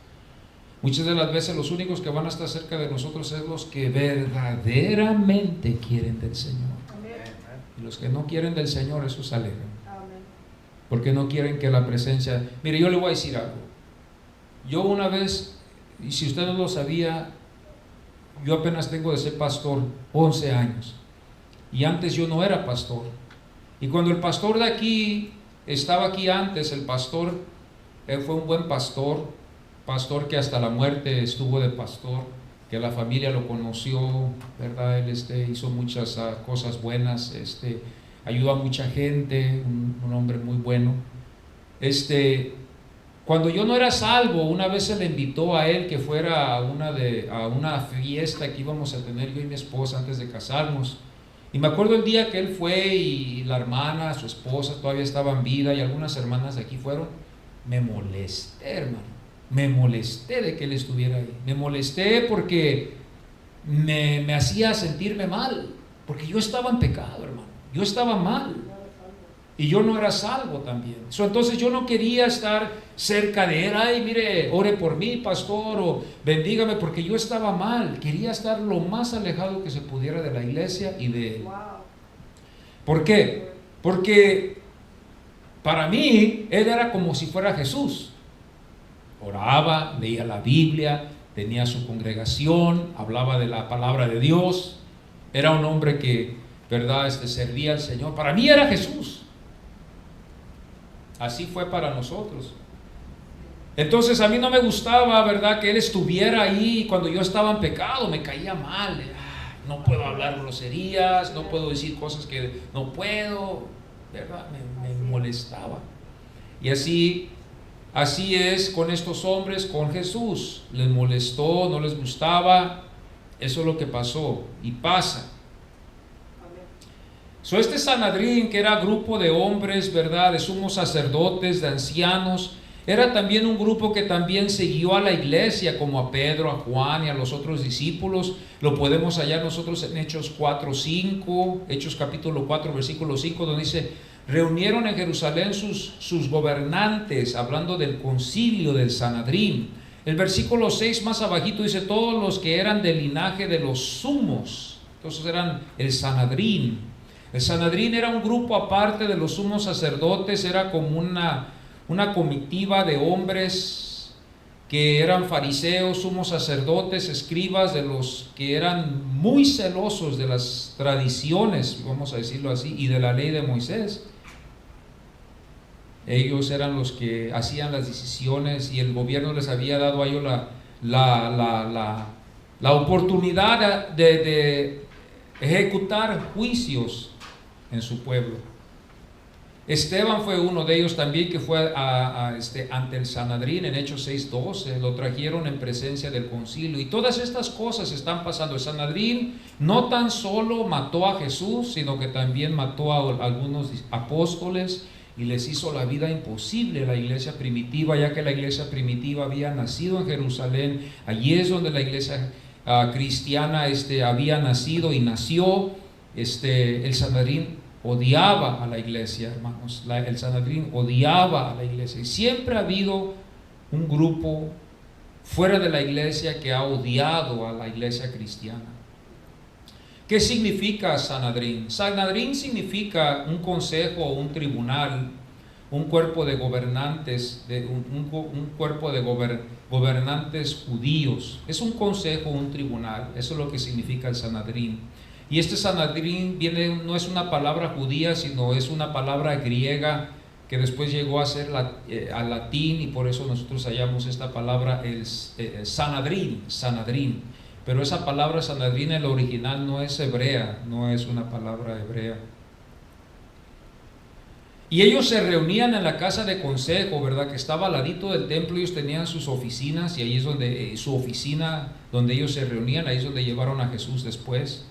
S1: Muchas de las veces los únicos que van a estar cerca de nosotros es los que verdaderamente quieren del Señor. Amén. Y los que no quieren del Señor, esos se alejan. Amén. Porque no quieren que la presencia... Mire, yo le voy a decir algo. Yo una vez, y si usted no lo sabía, yo apenas tengo de ser pastor 11 años. Y antes yo no era pastor. Y cuando el pastor de aquí estaba aquí antes, el pastor, él fue un buen pastor que hasta la muerte estuvo de pastor, que la familia lo conoció, ¿verdad? Él hizo muchas cosas buenas, ayudó a mucha gente, un hombre muy bueno. Cuando yo no era salvo, una vez se le invitó a él que fuera a una fiesta que íbamos a tener yo y mi esposa antes de casarnos. Y me acuerdo el día que él fue y la hermana, su esposa, todavía estaba en vida y algunas hermanas de aquí fueron. Me molesté, hermano. Me molesté de que él estuviera ahí. Me molesté porque me hacía sentirme mal. Porque yo estaba en pecado, hermano. Yo estaba mal. Y yo no era salvo también. Entonces yo no quería estar cerca de él. Ay, mire, ore por mí, pastor, o bendígame, porque yo estaba mal. Quería estar lo más alejado que se pudiera de la iglesia y de él. ¿Por qué? Porque para mí él era como si fuera Jesús. Oraba, leía la Biblia, tenía su congregación, hablaba de la palabra de Dios. Era un hombre que, ¿verdad?, servía al Señor. Para mí era Jesús. Así fue para nosotros. Entonces a mí no me gustaba, ¿verdad?, que él estuviera ahí cuando yo estaba en pecado. Me caía mal. No puedo hablar groserías, no puedo decir cosas que no puedo, ¿verdad? Me molestaba. Y así es con estos hombres, con Jesús. Les molestó, no les gustaba. Eso es lo que pasó y pasa. Este Sanedrín, que era grupo de hombres, ¿verdad?, de sumos sacerdotes, de ancianos, era también un grupo que también siguió a la iglesia, como a Pedro, a Juan y a los otros discípulos. Lo podemos hallar nosotros en Hechos 4:5, Hechos capítulo 4, versículo 5, donde dice: reunieron en Jerusalén sus gobernantes, hablando del concilio del Sanedrín. El versículo 6 más abajito dice: todos los que eran del linaje de los sumos. Entonces eran el Sanedrín. El Sanedrín era un grupo aparte de los sumos sacerdotes, era como una comitiva de hombres que eran fariseos, sumos sacerdotes, escribas, de los que eran muy celosos de las tradiciones, vamos a decirlo así, y de la ley de Moisés. Ellos eran los que hacían las decisiones y el gobierno les había dado a ellos la oportunidad de ejecutar juicios en su pueblo. Esteban fue uno de ellos también, que fue ante el Sanedrín en Hechos 6:12, lo trajeron en presencia del concilio, y todas estas cosas están pasando. El Sanedrín no tan solo mató a Jesús, sino que también mató a algunos apóstoles y les hizo la vida imposible a la iglesia primitiva, ya que la iglesia primitiva había nacido en Jerusalén. Allí es donde la iglesia cristiana había nacido y nació. El Sanedrín odiaba a la iglesia, hermanos. El Sanedrín odiaba a la iglesia, y siempre ha habido un grupo fuera de la iglesia que ha odiado a la iglesia cristiana. ¿Qué significa Sanedrín? Sanedrín significa un consejo o un tribunal, un cuerpo de gobernantes, un cuerpo de gobernantes judíos. Es un consejo, un tribunal. Eso es lo que significa el Sanedrín. Y este Sanedrín no es una palabra judía, sino es una palabra griega que después llegó a ser al latín, y por eso nosotros hallamos esta palabra, el Sanedrín. Pero esa palabra Sanedrín en el original no es hebrea, no es una palabra hebrea. Y ellos se reunían en la casa de consejo, ¿verdad?, que estaba al ladito del templo. Ellos tenían sus oficinas, y ahí es donde su oficina, donde ellos se reunían, ahí es donde llevaron a Jesús después.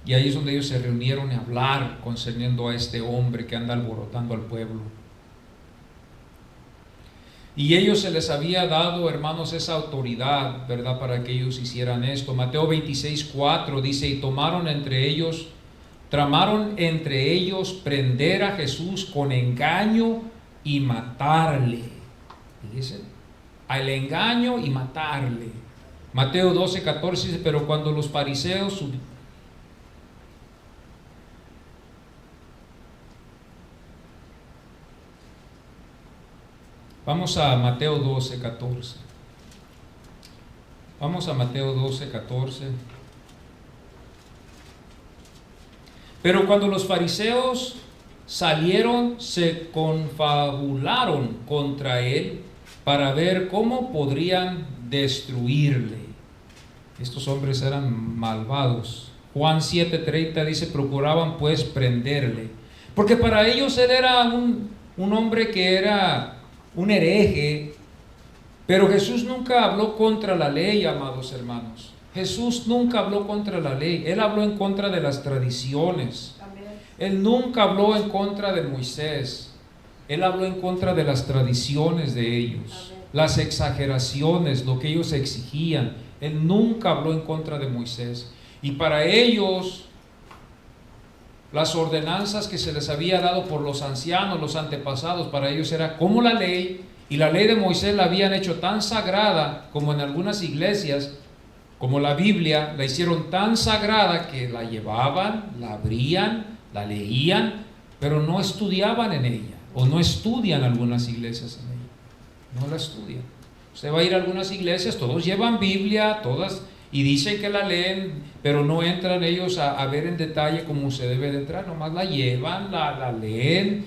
S1: Y ahí es donde ellos se reunieron a hablar concerniendo a este hombre que anda alborotando al pueblo. Y ellos se les había dado, hermanos, esa autoridad, ¿verdad?, para que ellos hicieran esto. Mateo 26:4 dice: y tramaron entre ellos prender a Jesús con engaño y matarle. Fíjense, al engaño y matarle. Mateo 12:14 dice: pero cuando los fariseos Vamos a Mateo 12:14. Vamos a Mateo 12:14. Pero cuando los fariseos salieron, se confabularon contra él para ver cómo podrían destruirle. Estos hombres eran malvados. Juan 7:30 dice: procuraban pues prenderle, porque para ellos él era un hombre que era un hereje. Pero Jesús nunca habló contra la ley, amados hermanos. Jesús nunca habló contra la ley. Él habló en contra de las tradiciones. Él nunca habló en contra de Moisés. Él habló en contra de las tradiciones de ellos, las exageraciones, lo que ellos exigían. Él nunca habló en contra de Moisés. Y para ellos, las ordenanzas que se les había dado por los ancianos, los antepasados, para ellos era como la ley. Y la ley de Moisés la habían hecho tan sagrada, como en algunas iglesias, como la Biblia, la hicieron tan sagrada que la llevaban, la abrían, la leían, pero no estudiaban en ella, o no estudian algunas iglesias en ella. No la estudian. Usted va a ir a algunas iglesias, todos llevan Biblia, todas, y dicen que la leen, pero no entran ellos a ver en detalle cómo se debe de entrar. Nomás la llevan, la leen,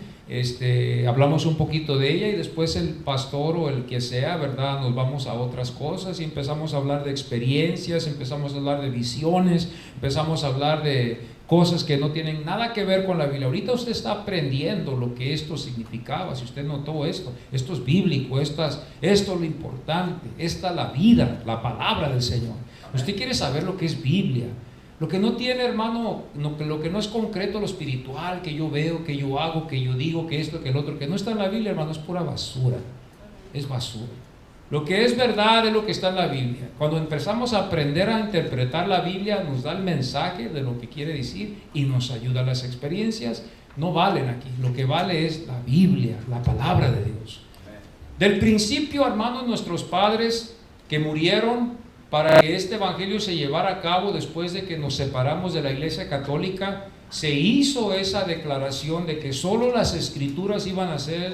S1: hablamos un poquito de ella, y después el pastor o el que sea, ¿verdad?, nos vamos a otras cosas y empezamos a hablar de experiencias, empezamos a hablar de visiones, empezamos a hablar de cosas que no tienen nada que ver con la Biblia. Ahorita usted está aprendiendo lo que esto significaba. Si usted notó esto es bíblico, esto es lo importante, esta es la vida, la palabra del Señor. Usted quiere saber lo que es Biblia. Lo que no tiene, hermano, lo que no es concreto, lo espiritual, que yo veo, que yo hago, que yo digo, que esto, que el otro, que no está en la Biblia, hermano, es pura basura. Es basura. Lo que es verdad es lo que está en la Biblia. Cuando empezamos a aprender a interpretar la Biblia, nos da el mensaje de lo que quiere decir y nos ayuda. Las experiencias no valen aquí. Lo que vale es la Biblia, la palabra de Dios. Del principio, hermanos, nuestros padres que murieron para que este evangelio se llevara a cabo, después de que nos separamos de la Iglesia Católica, se hizo esa declaración de que solo las Escrituras iban a ser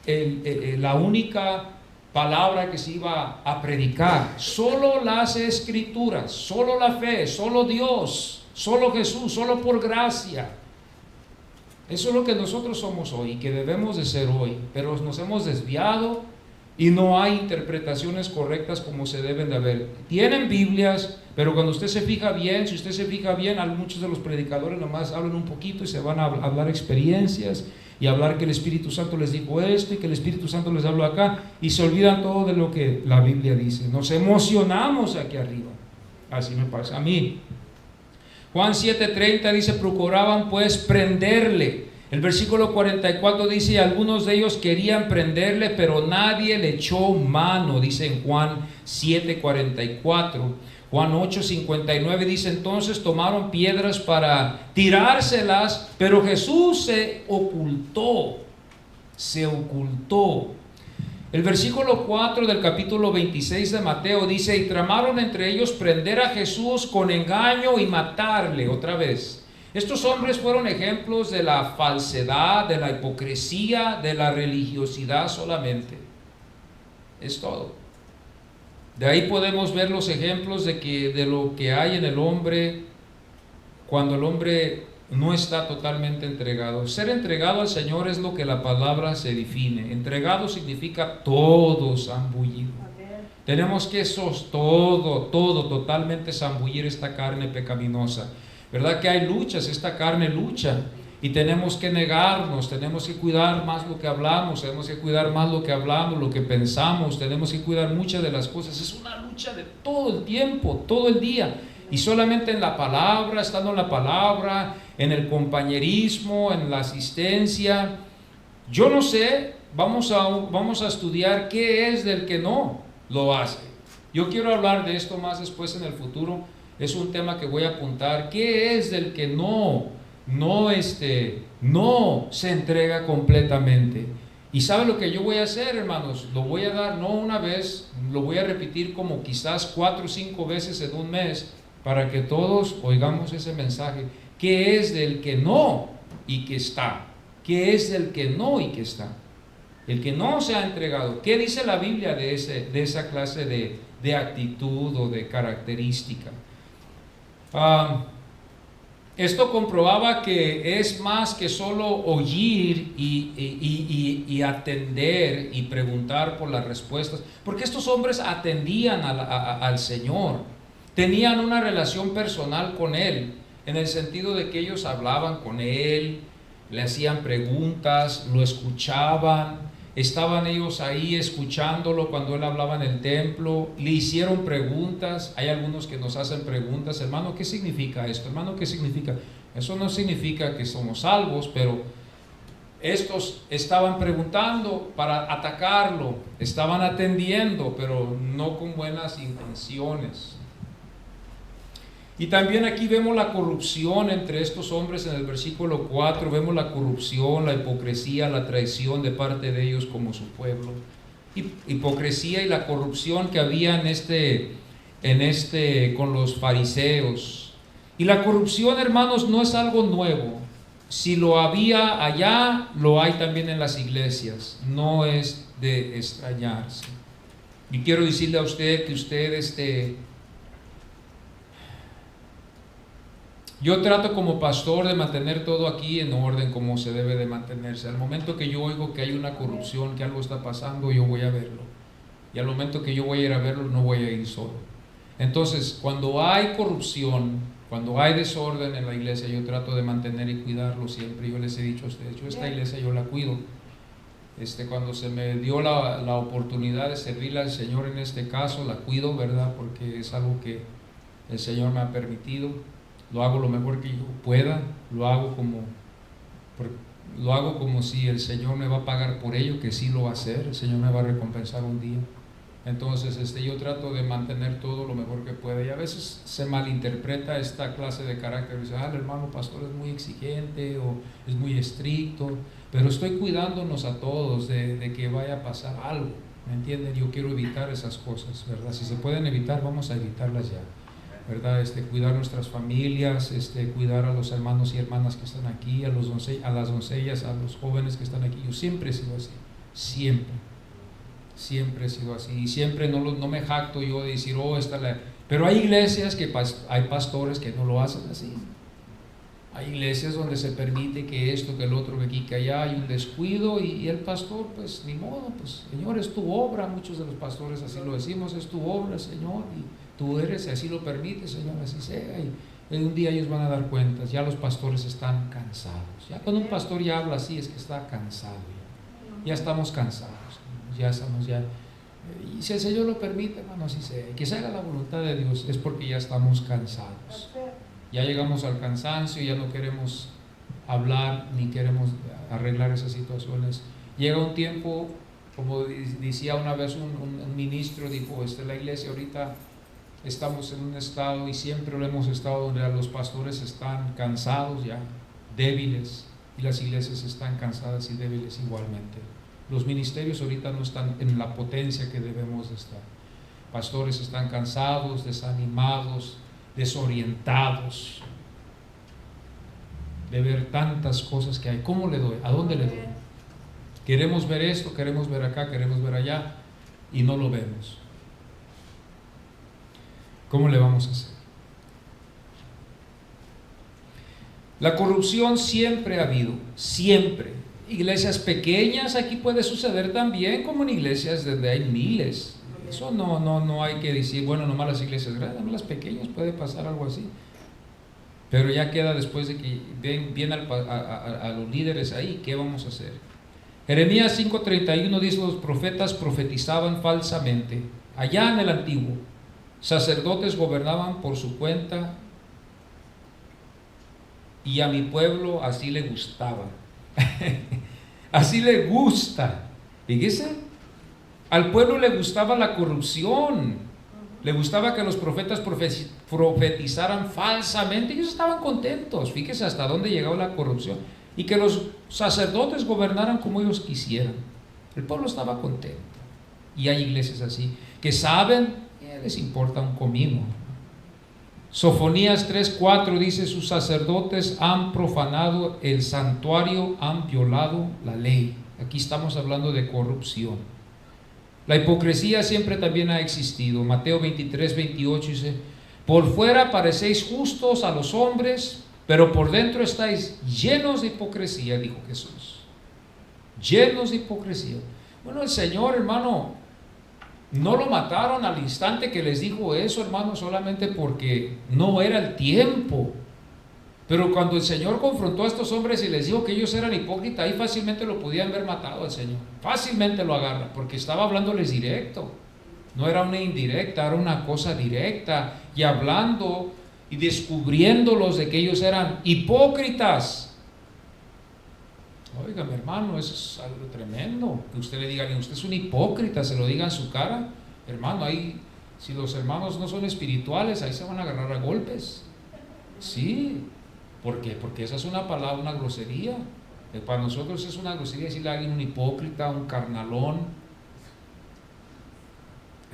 S1: la única palabra que se iba a predicar. Solo las Escrituras, solo la fe, solo Dios, solo Jesús, solo por gracia. Eso es lo que nosotros somos hoy y que debemos de ser hoy, pero nos hemos desviado y no hay interpretaciones correctas como se deben de haber. Tienen Biblias, pero cuando usted se fija bien, si usted se fija bien, muchos de los predicadores nomás hablan un poquito y se van a hablar experiencias y hablar que el Espíritu Santo les dijo esto y que el Espíritu Santo les habló acá, y se olvidan todo de lo que la Biblia dice. Nos emocionamos aquí arriba. Así me pasa a mí. Juan 7:30 dice: procuraban pues prenderle. El versículo 44 dice: algunos de ellos querían prenderle, pero nadie le echó mano, dice en Juan 7:44. Juan 8:59 dice: entonces tomaron piedras para tirárselas, pero Jesús se ocultó. El versículo 4 del capítulo 26 de Mateo dice: y tramaron entre ellos prender a Jesús con engaño y matarle. Otra vez, estos hombres fueron ejemplos de la falsedad, de la hipocresía, de la religiosidad solamente. Es todo. De ahí podemos ver los ejemplos de lo que hay en el hombre cuando el hombre no está totalmente entregado. Ser entregado al Señor es lo que la palabra se define. Entregado significa todo zambullido. Tenemos que todo totalmente zambullir esta carne pecaminosa. ¿Verdad que hay luchas? Esta carne lucha y tenemos que negarnos, tenemos que cuidar más lo que hablamos, tenemos que cuidar más lo que hablamos, lo que pensamos, tenemos que cuidar muchas de las cosas. Es una lucha de todo el tiempo, todo el día. Y solamente en la palabra, estando en la palabra, en el compañerismo, en la asistencia. Yo no sé, vamos a estudiar qué es del que no lo hace. Yo quiero hablar de esto más después en el futuro. Es un tema que voy a apuntar. ¿Qué es del que no se entrega completamente? Y ¿sabe lo que yo voy a hacer, hermanos? Lo voy a dar no una vez, lo voy a repetir como quizás 4 o 5 veces en un mes, para que todos oigamos ese mensaje. ¿Qué es del que no y que está? ¿Qué es del que no y que está? El que no se ha entregado. ¿Qué dice la Biblia de esa clase de actitud o de característica? Esto comprobaba que es más que solo oír y atender y preguntar por las respuestas, porque estos hombres atendían al Señor, tenían una relación personal con Él, en el sentido de que ellos hablaban con Él, le hacían preguntas, lo escuchaban, estaban ellos ahí escuchándolo cuando Él hablaba en el templo, le hicieron preguntas. Hay algunos que nos hacen preguntas: hermano, ¿qué significa esto? Hermano, ¿qué significa? Eso no significa que somos salvos, pero estos estaban preguntando para atacarlo, estaban atendiendo, pero no con buenas intenciones. Y también aquí vemos la corrupción entre estos hombres en el versículo 4, vemos la corrupción, la hipocresía, la traición de parte de ellos como su pueblo. Hipocresía y la corrupción que había con los fariseos. Y la corrupción, hermanos, no es algo nuevo. Si lo había allá, lo hay también en las iglesias. No es de extrañarse. Y quiero decirle a usted que usted yo trato como pastor de mantener todo aquí en orden como se debe de mantenerse. Al momento que yo oigo que hay una corrupción, que algo está pasando, yo voy a verlo. Y al momento que yo voy a ir a verlo, no voy a ir solo. Entonces, cuando hay corrupción, cuando hay desorden en la iglesia, yo trato de mantener y cuidarlo siempre. Yo les he dicho a ustedes, esta iglesia yo la cuido. Cuando se me dio la oportunidad de servirle al Señor en este caso, la cuido, ¿verdad? Porque es algo que el Señor me ha permitido. Lo hago lo mejor que yo pueda, lo hago como si el Señor me va a pagar por ello, que sí lo va a hacer, el Señor me va a recompensar un día. Entonces yo trato de mantener todo lo mejor que pueda, y a veces se malinterpreta esta clase de carácter. Dice: el hermano pastor es muy exigente o es muy estricto, pero estoy cuidándonos a todos de que vaya a pasar algo, ¿me entienden? Yo quiero evitar esas cosas, ¿verdad? Si se pueden evitar, vamos a evitarlas ya, ¿verdad? Cuidar nuestras familias, cuidar a los hermanos y hermanas que están aquí, a las doncellas, a los jóvenes que están aquí. Yo siempre he sido así, siempre he sido así, y siempre no me jacto yo de decir, pero hay iglesias hay pastores que no lo hacen así. Hay iglesias donde se permite que esto, que el otro, que aquí, que allá, hay un descuido y el pastor, pues ni modo, pues Señor, es tu obra. Muchos de los pastores así lo decimos, es tu obra, Señor, y tú eres, y así lo permites, Señor, así sea. Y un día ellos van a dar cuentas. Ya los pastores están cansados. Ya cuando un pastor ya habla así es que está cansado. Ya estamos cansados, ya estamos ya. Y si el Señor lo permite, hermano, así sea. Que se haga la voluntad de Dios, es porque ya estamos cansados. Ya llegamos al cansancio, ya no queremos hablar ni queremos arreglar esas situaciones. Llega un tiempo, como decía una vez un ministro, dijo, la iglesia ahorita estamos en un estado, y siempre lo hemos estado, donde los pastores están cansados ya, débiles, y las iglesias están cansadas y débiles igualmente. Los ministerios ahorita no están en la potencia que debemos de estar. Pastores están cansados, desanimados, desorientados de ver tantas cosas que hay. ¿Cómo le doy? ¿A dónde le doy? Queremos ver esto, queremos ver acá, queremos ver allá, y no lo vemos. ¿Cómo le vamos a hacer? La corrupción siempre ha habido, siempre. Iglesias pequeñas, aquí puede suceder también, como en iglesias donde hay miles. Eso no hay que decir, bueno, nomás las iglesias grandes, nomás las pequeñas puede pasar algo así. Pero ya queda después de que vienen a los líderes ahí, ¿qué vamos a hacer? Jeremías 5:31 dice: los profetas profetizaban falsamente. Allá en el antiguo, sacerdotes gobernaban por su cuenta, y a mi pueblo así le gustaba. Así le gusta. Fíjese, al pueblo le gustaba la corrupción, le gustaba que los profetas profetizaran falsamente. Ellos estaban contentos. Fíjese hasta dónde llegaba la corrupción. Y que los sacerdotes gobernaran como ellos quisieran. El pueblo estaba contento. Y hay iglesias así, que saben, les importa un comino. Sofonías 3:4 dice: sus sacerdotes han profanado el santuario, han violado la ley. Aquí estamos hablando de corrupción. La hipocresía siempre también ha existido. Mateo 23:28 dice: por fuera parecéis justos a los hombres, pero por dentro estáis llenos de hipocresía, dijo Jesús. Llenos de hipocresía. Bueno, el Señor, hermano, no lo mataron al instante que les dijo eso, hermano, solamente porque no era el tiempo. Pero cuando el Señor confrontó a estos hombres y les dijo que ellos eran hipócritas, ahí fácilmente lo podían haber matado al Señor. Fácilmente lo agarra, porque estaba hablándoles directo. No era una indirecta, era una cosa directa, y hablando y descubriéndolos de que ellos eran hipócritas. Oiga, mi hermano, eso es algo tremendo. Que usted le diga: usted es un hipócrita, se lo diga en su cara. Hermano, ahí, si los hermanos no son espirituales, ahí se van a agarrar a golpes. Sí. ¿Por qué? Porque esa es una palabra, una grosería. Para nosotros es una grosería decirle a alguien un hipócrita, un carnalón.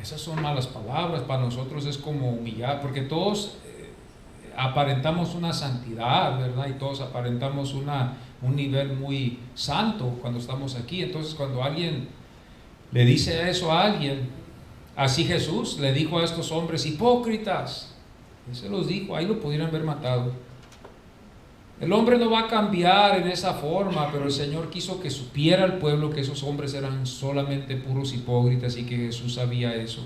S1: Esas son malas palabras. Para nosotros es como humillar, porque todos aparentamos una santidad, ¿verdad? Y todos aparentamos un nivel muy santo cuando estamos aquí. Entonces, cuando alguien le dice eso a alguien, así Jesús le dijo a estos hombres hipócritas. Él se los dijo, ahí lo pudieran haber matado. El hombre no va a cambiar en esa forma, pero el Señor quiso que supiera el pueblo que esos hombres eran solamente puros hipócritas, y que Jesús sabía eso.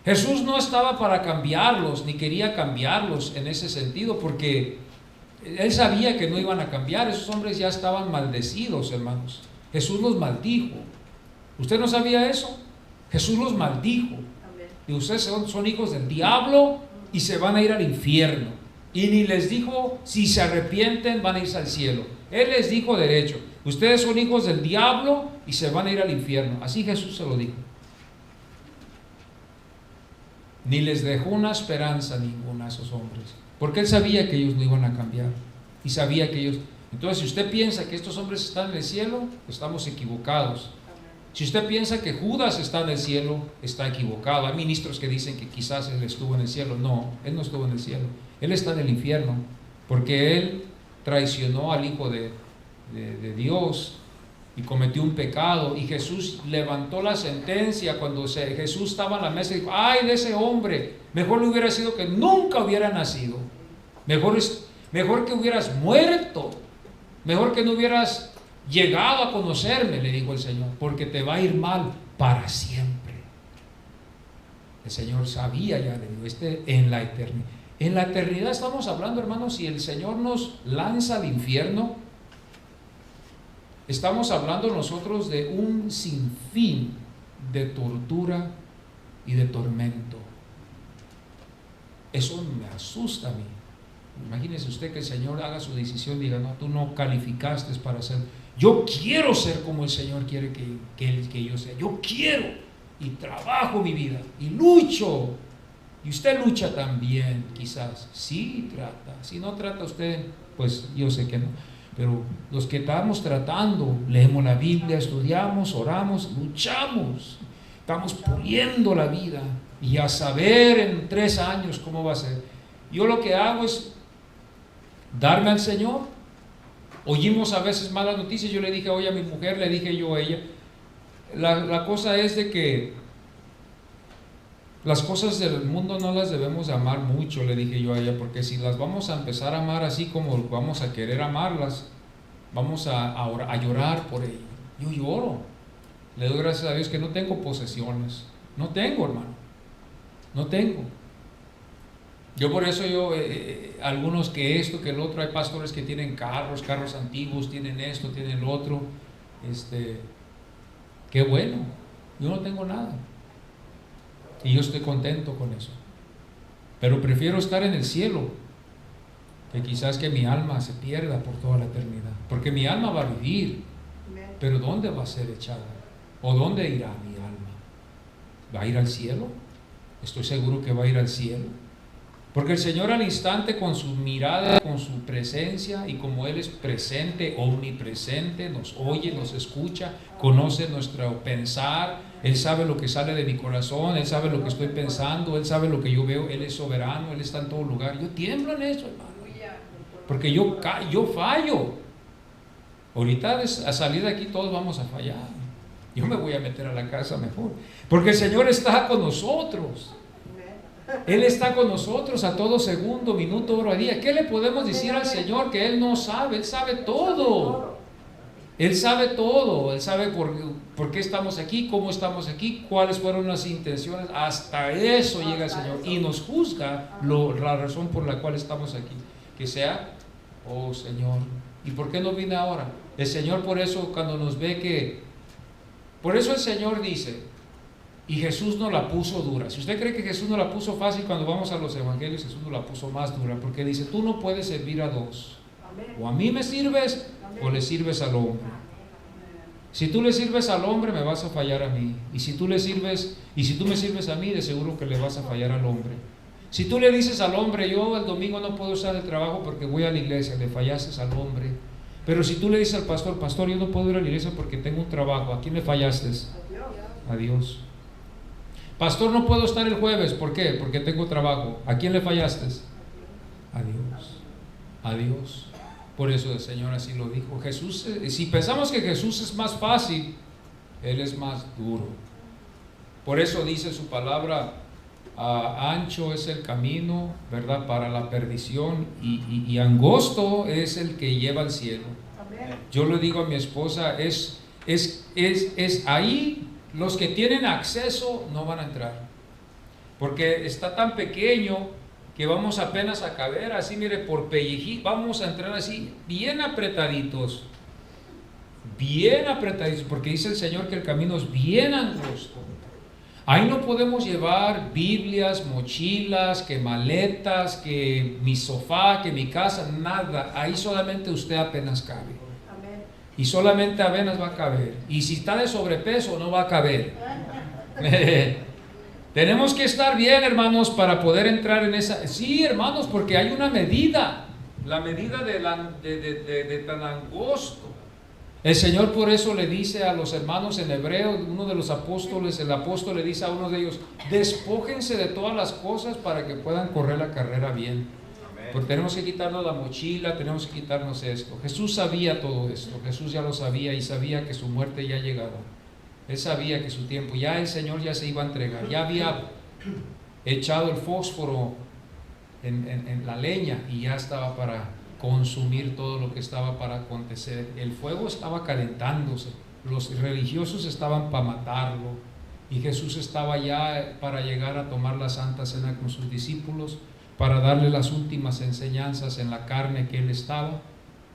S1: Jesús no estaba para cambiarlos, ni quería cambiarlos en ese sentido, porque Él sabía que no iban a cambiar. Esos hombres ya estaban maldecidos, hermanos. Jesús los maldijo. ¿Usted no sabía eso? Jesús los maldijo. Y ustedes son hijos del diablo y se van a ir al infierno. Y ni les dijo, si se arrepienten van a irse al cielo. Él les dijo derecho: ustedes son hijos del diablo y se van a ir al infierno. Así Jesús se lo dijo. Ni les dejó una esperanza ninguna a esos hombres, porque Él sabía que ellos no iban a cambiar. Y sabía que ellos... Entonces, si usted piensa que estos hombres están en el cielo, estamos equivocados. Si usted piensa que Judas está en el cielo, está equivocado. Hay ministros que dicen que quizás él estuvo en el cielo. No, él no estuvo en el cielo. Él está en el infierno, porque él traicionó al Hijo de Dios y cometió un pecado. Y Jesús levantó la sentencia cuando Jesús estaba en la mesa y dijo: ay de ese hombre, mejor le hubiera sido que nunca hubiera nacido. Mejor Mejor que hubieras muerto. Mejor que no hubieras llegado a conocerme, le dijo el Señor, porque te va a ir mal para siempre. El Señor sabía ya, le digo, en la eternidad. En la eternidad estamos hablando, hermanos, si el Señor nos lanza al infierno, estamos hablando nosotros de un sinfín de tortura y de tormento. Eso me asusta a mí. Imagínese usted que el Señor haga su decisión y diga, no, tú no calificaste para ser. Yo quiero ser como el Señor quiere que yo sea. Yo quiero y trabajo mi vida y lucho. Y usted lucha también, quizás. Sí trata. Si no trata usted, pues yo sé que no. Pero los que estamos tratando, leemos la Biblia, estudiamos, oramos, luchamos. Estamos puliendo la vida y a saber en 3 años cómo va a ser. Yo lo que hago es darme al Señor. Oímos a veces malas noticias. Yo le dije hoy a mi mujer, le dije yo a ella, la cosa es de que las cosas del mundo no las debemos amar mucho, le dije yo a ella, porque si las vamos a empezar a amar así como vamos a querer amarlas, vamos a llorar por ello. Yo lloro, le doy gracias a Dios que no tengo posesiones, no tengo, hermano, no tengo. Yo por eso algunos que esto, que el otro, hay pastores que tienen carros antiguos, tienen esto, tienen lo otro, qué bueno, yo no tengo nada. Y yo estoy contento con eso. Pero prefiero estar en el cielo que quizás que mi alma se pierda por toda la eternidad. Porque mi alma va a vivir. Pero ¿dónde va a ser echada? ¿O dónde irá mi alma? ¿Va a ir al cielo? Estoy seguro que va a ir al cielo. Porque el Señor al instante, con su mirada, con su presencia, y como Él es presente, omnipresente, nos oye, nos escucha, conoce nuestro pensar, Él sabe lo que sale de mi corazón, Él sabe lo que estoy pensando, Él sabe lo que yo veo, Él es soberano, Él está en todo lugar. Yo tiemblo en eso, hermano, porque yo fallo. Ahorita a salir de aquí todos vamos a fallar. Yo me voy a meter a la casa mejor, porque el Señor está con nosotros. Él está con nosotros a todo segundo, minuto, hora, día. ¿Qué le podemos decir al Señor que Él no sabe? Él sabe todo. Él sabe todo. Él sabe por qué estamos aquí, cómo estamos aquí, cuáles fueron las intenciones. Hasta eso llega el Señor y nos juzga la razón por la cual estamos aquí. Que sea, oh Señor, ¿y por qué no vine ahora? El Señor por eso cuando nos ve por eso el Señor dice, y Jesús no la puso dura. Si usted cree que Jesús no la puso fácil, cuando vamos a los evangelios, Jesús no la puso más dura, porque dice, tú no puedes servir a dos. O a mí me sirves, o le sirves al hombre. Si tú le sirves al hombre, me vas a fallar a mí. Y si tú me sirves a mí, de seguro que le vas a fallar al hombre. Si tú le dices al hombre, yo el domingo no puedo usar el trabajo porque voy a la iglesia, le fallaste al hombre. Pero si tú le dices al pastor, yo no puedo ir a la iglesia porque tengo un trabajo, ¿a quién le fallaste? A Dios. Pastor, no puedo estar el jueves, ¿por qué? Porque tengo trabajo. ¿A quién le fallaste? A Dios. A Dios. Por eso el Señor así lo dijo. Jesús, si pensamos que Jesús es más fácil, Él es más duro. Por eso dice su palabra, ancho es el camino, ¿verdad?, para la perdición, y angosto es el que lleva al cielo. Yo le digo a mi esposa, es ahí. Los que tienen acceso no van a entrar, porque está tan pequeño que vamos apenas a caber, así mire, por pellejito, vamos a entrar así, bien apretaditos, porque dice el Señor que el camino es bien angosto. Ahí no podemos llevar Biblias, mochilas, que maletas, que mi sofá, que mi casa, nada. Ahí solamente usted apenas cabe. Y solamente apenas va a caber. Y si está de sobrepeso, no va a caber. Tenemos que estar bien, hermanos, para poder entrar en esa. Sí, hermanos, porque hay una medida. La medida de tan angosto. El Señor por eso le dice a los hermanos en hebreo, uno de los apóstoles, el apóstol le dice a uno de ellos, despójense de todas las cosas para que puedan correr la carrera bien. Porque tenemos que quitarnos la mochila, tenemos que quitarnos esto. Jesús sabía todo esto, Jesús ya lo sabía y sabía que su muerte ya llegaba. Él sabía que su tiempo, ya el Señor ya se iba a entregar, ya había echado el fósforo en la leña y ya estaba para consumir todo lo que estaba para acontecer. El fuego estaba calentándose, los religiosos estaban para matarlo, y Jesús estaba ya para llegar a tomar la Santa Cena con sus discípulos, para darle las últimas enseñanzas en la carne que Él estaba,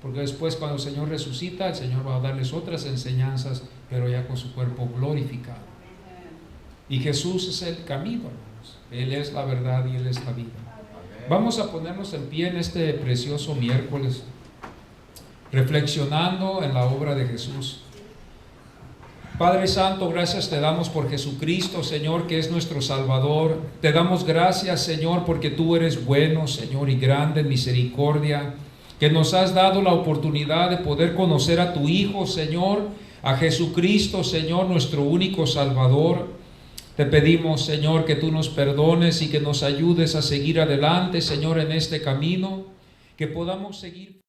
S1: porque después, cuando el Señor resucita, el Señor va a darles otras enseñanzas, pero ya con su cuerpo glorificado. Y Jesús es el camino, hermanos. Él es la verdad y Él es la vida. Vamos a ponernos en pie en este precioso miércoles, reflexionando en la obra de Jesús. Padre Santo, gracias te damos por Jesucristo, Señor, que es nuestro Salvador. Te damos gracias, Señor, porque tú eres bueno, Señor, y grande en misericordia, que nos has dado la oportunidad de poder conocer a tu Hijo, Señor, a Jesucristo, Señor, nuestro único Salvador. Te pedimos, Señor, que tú nos perdones y que nos ayudes a seguir adelante, Señor, en este camino, que podamos seguir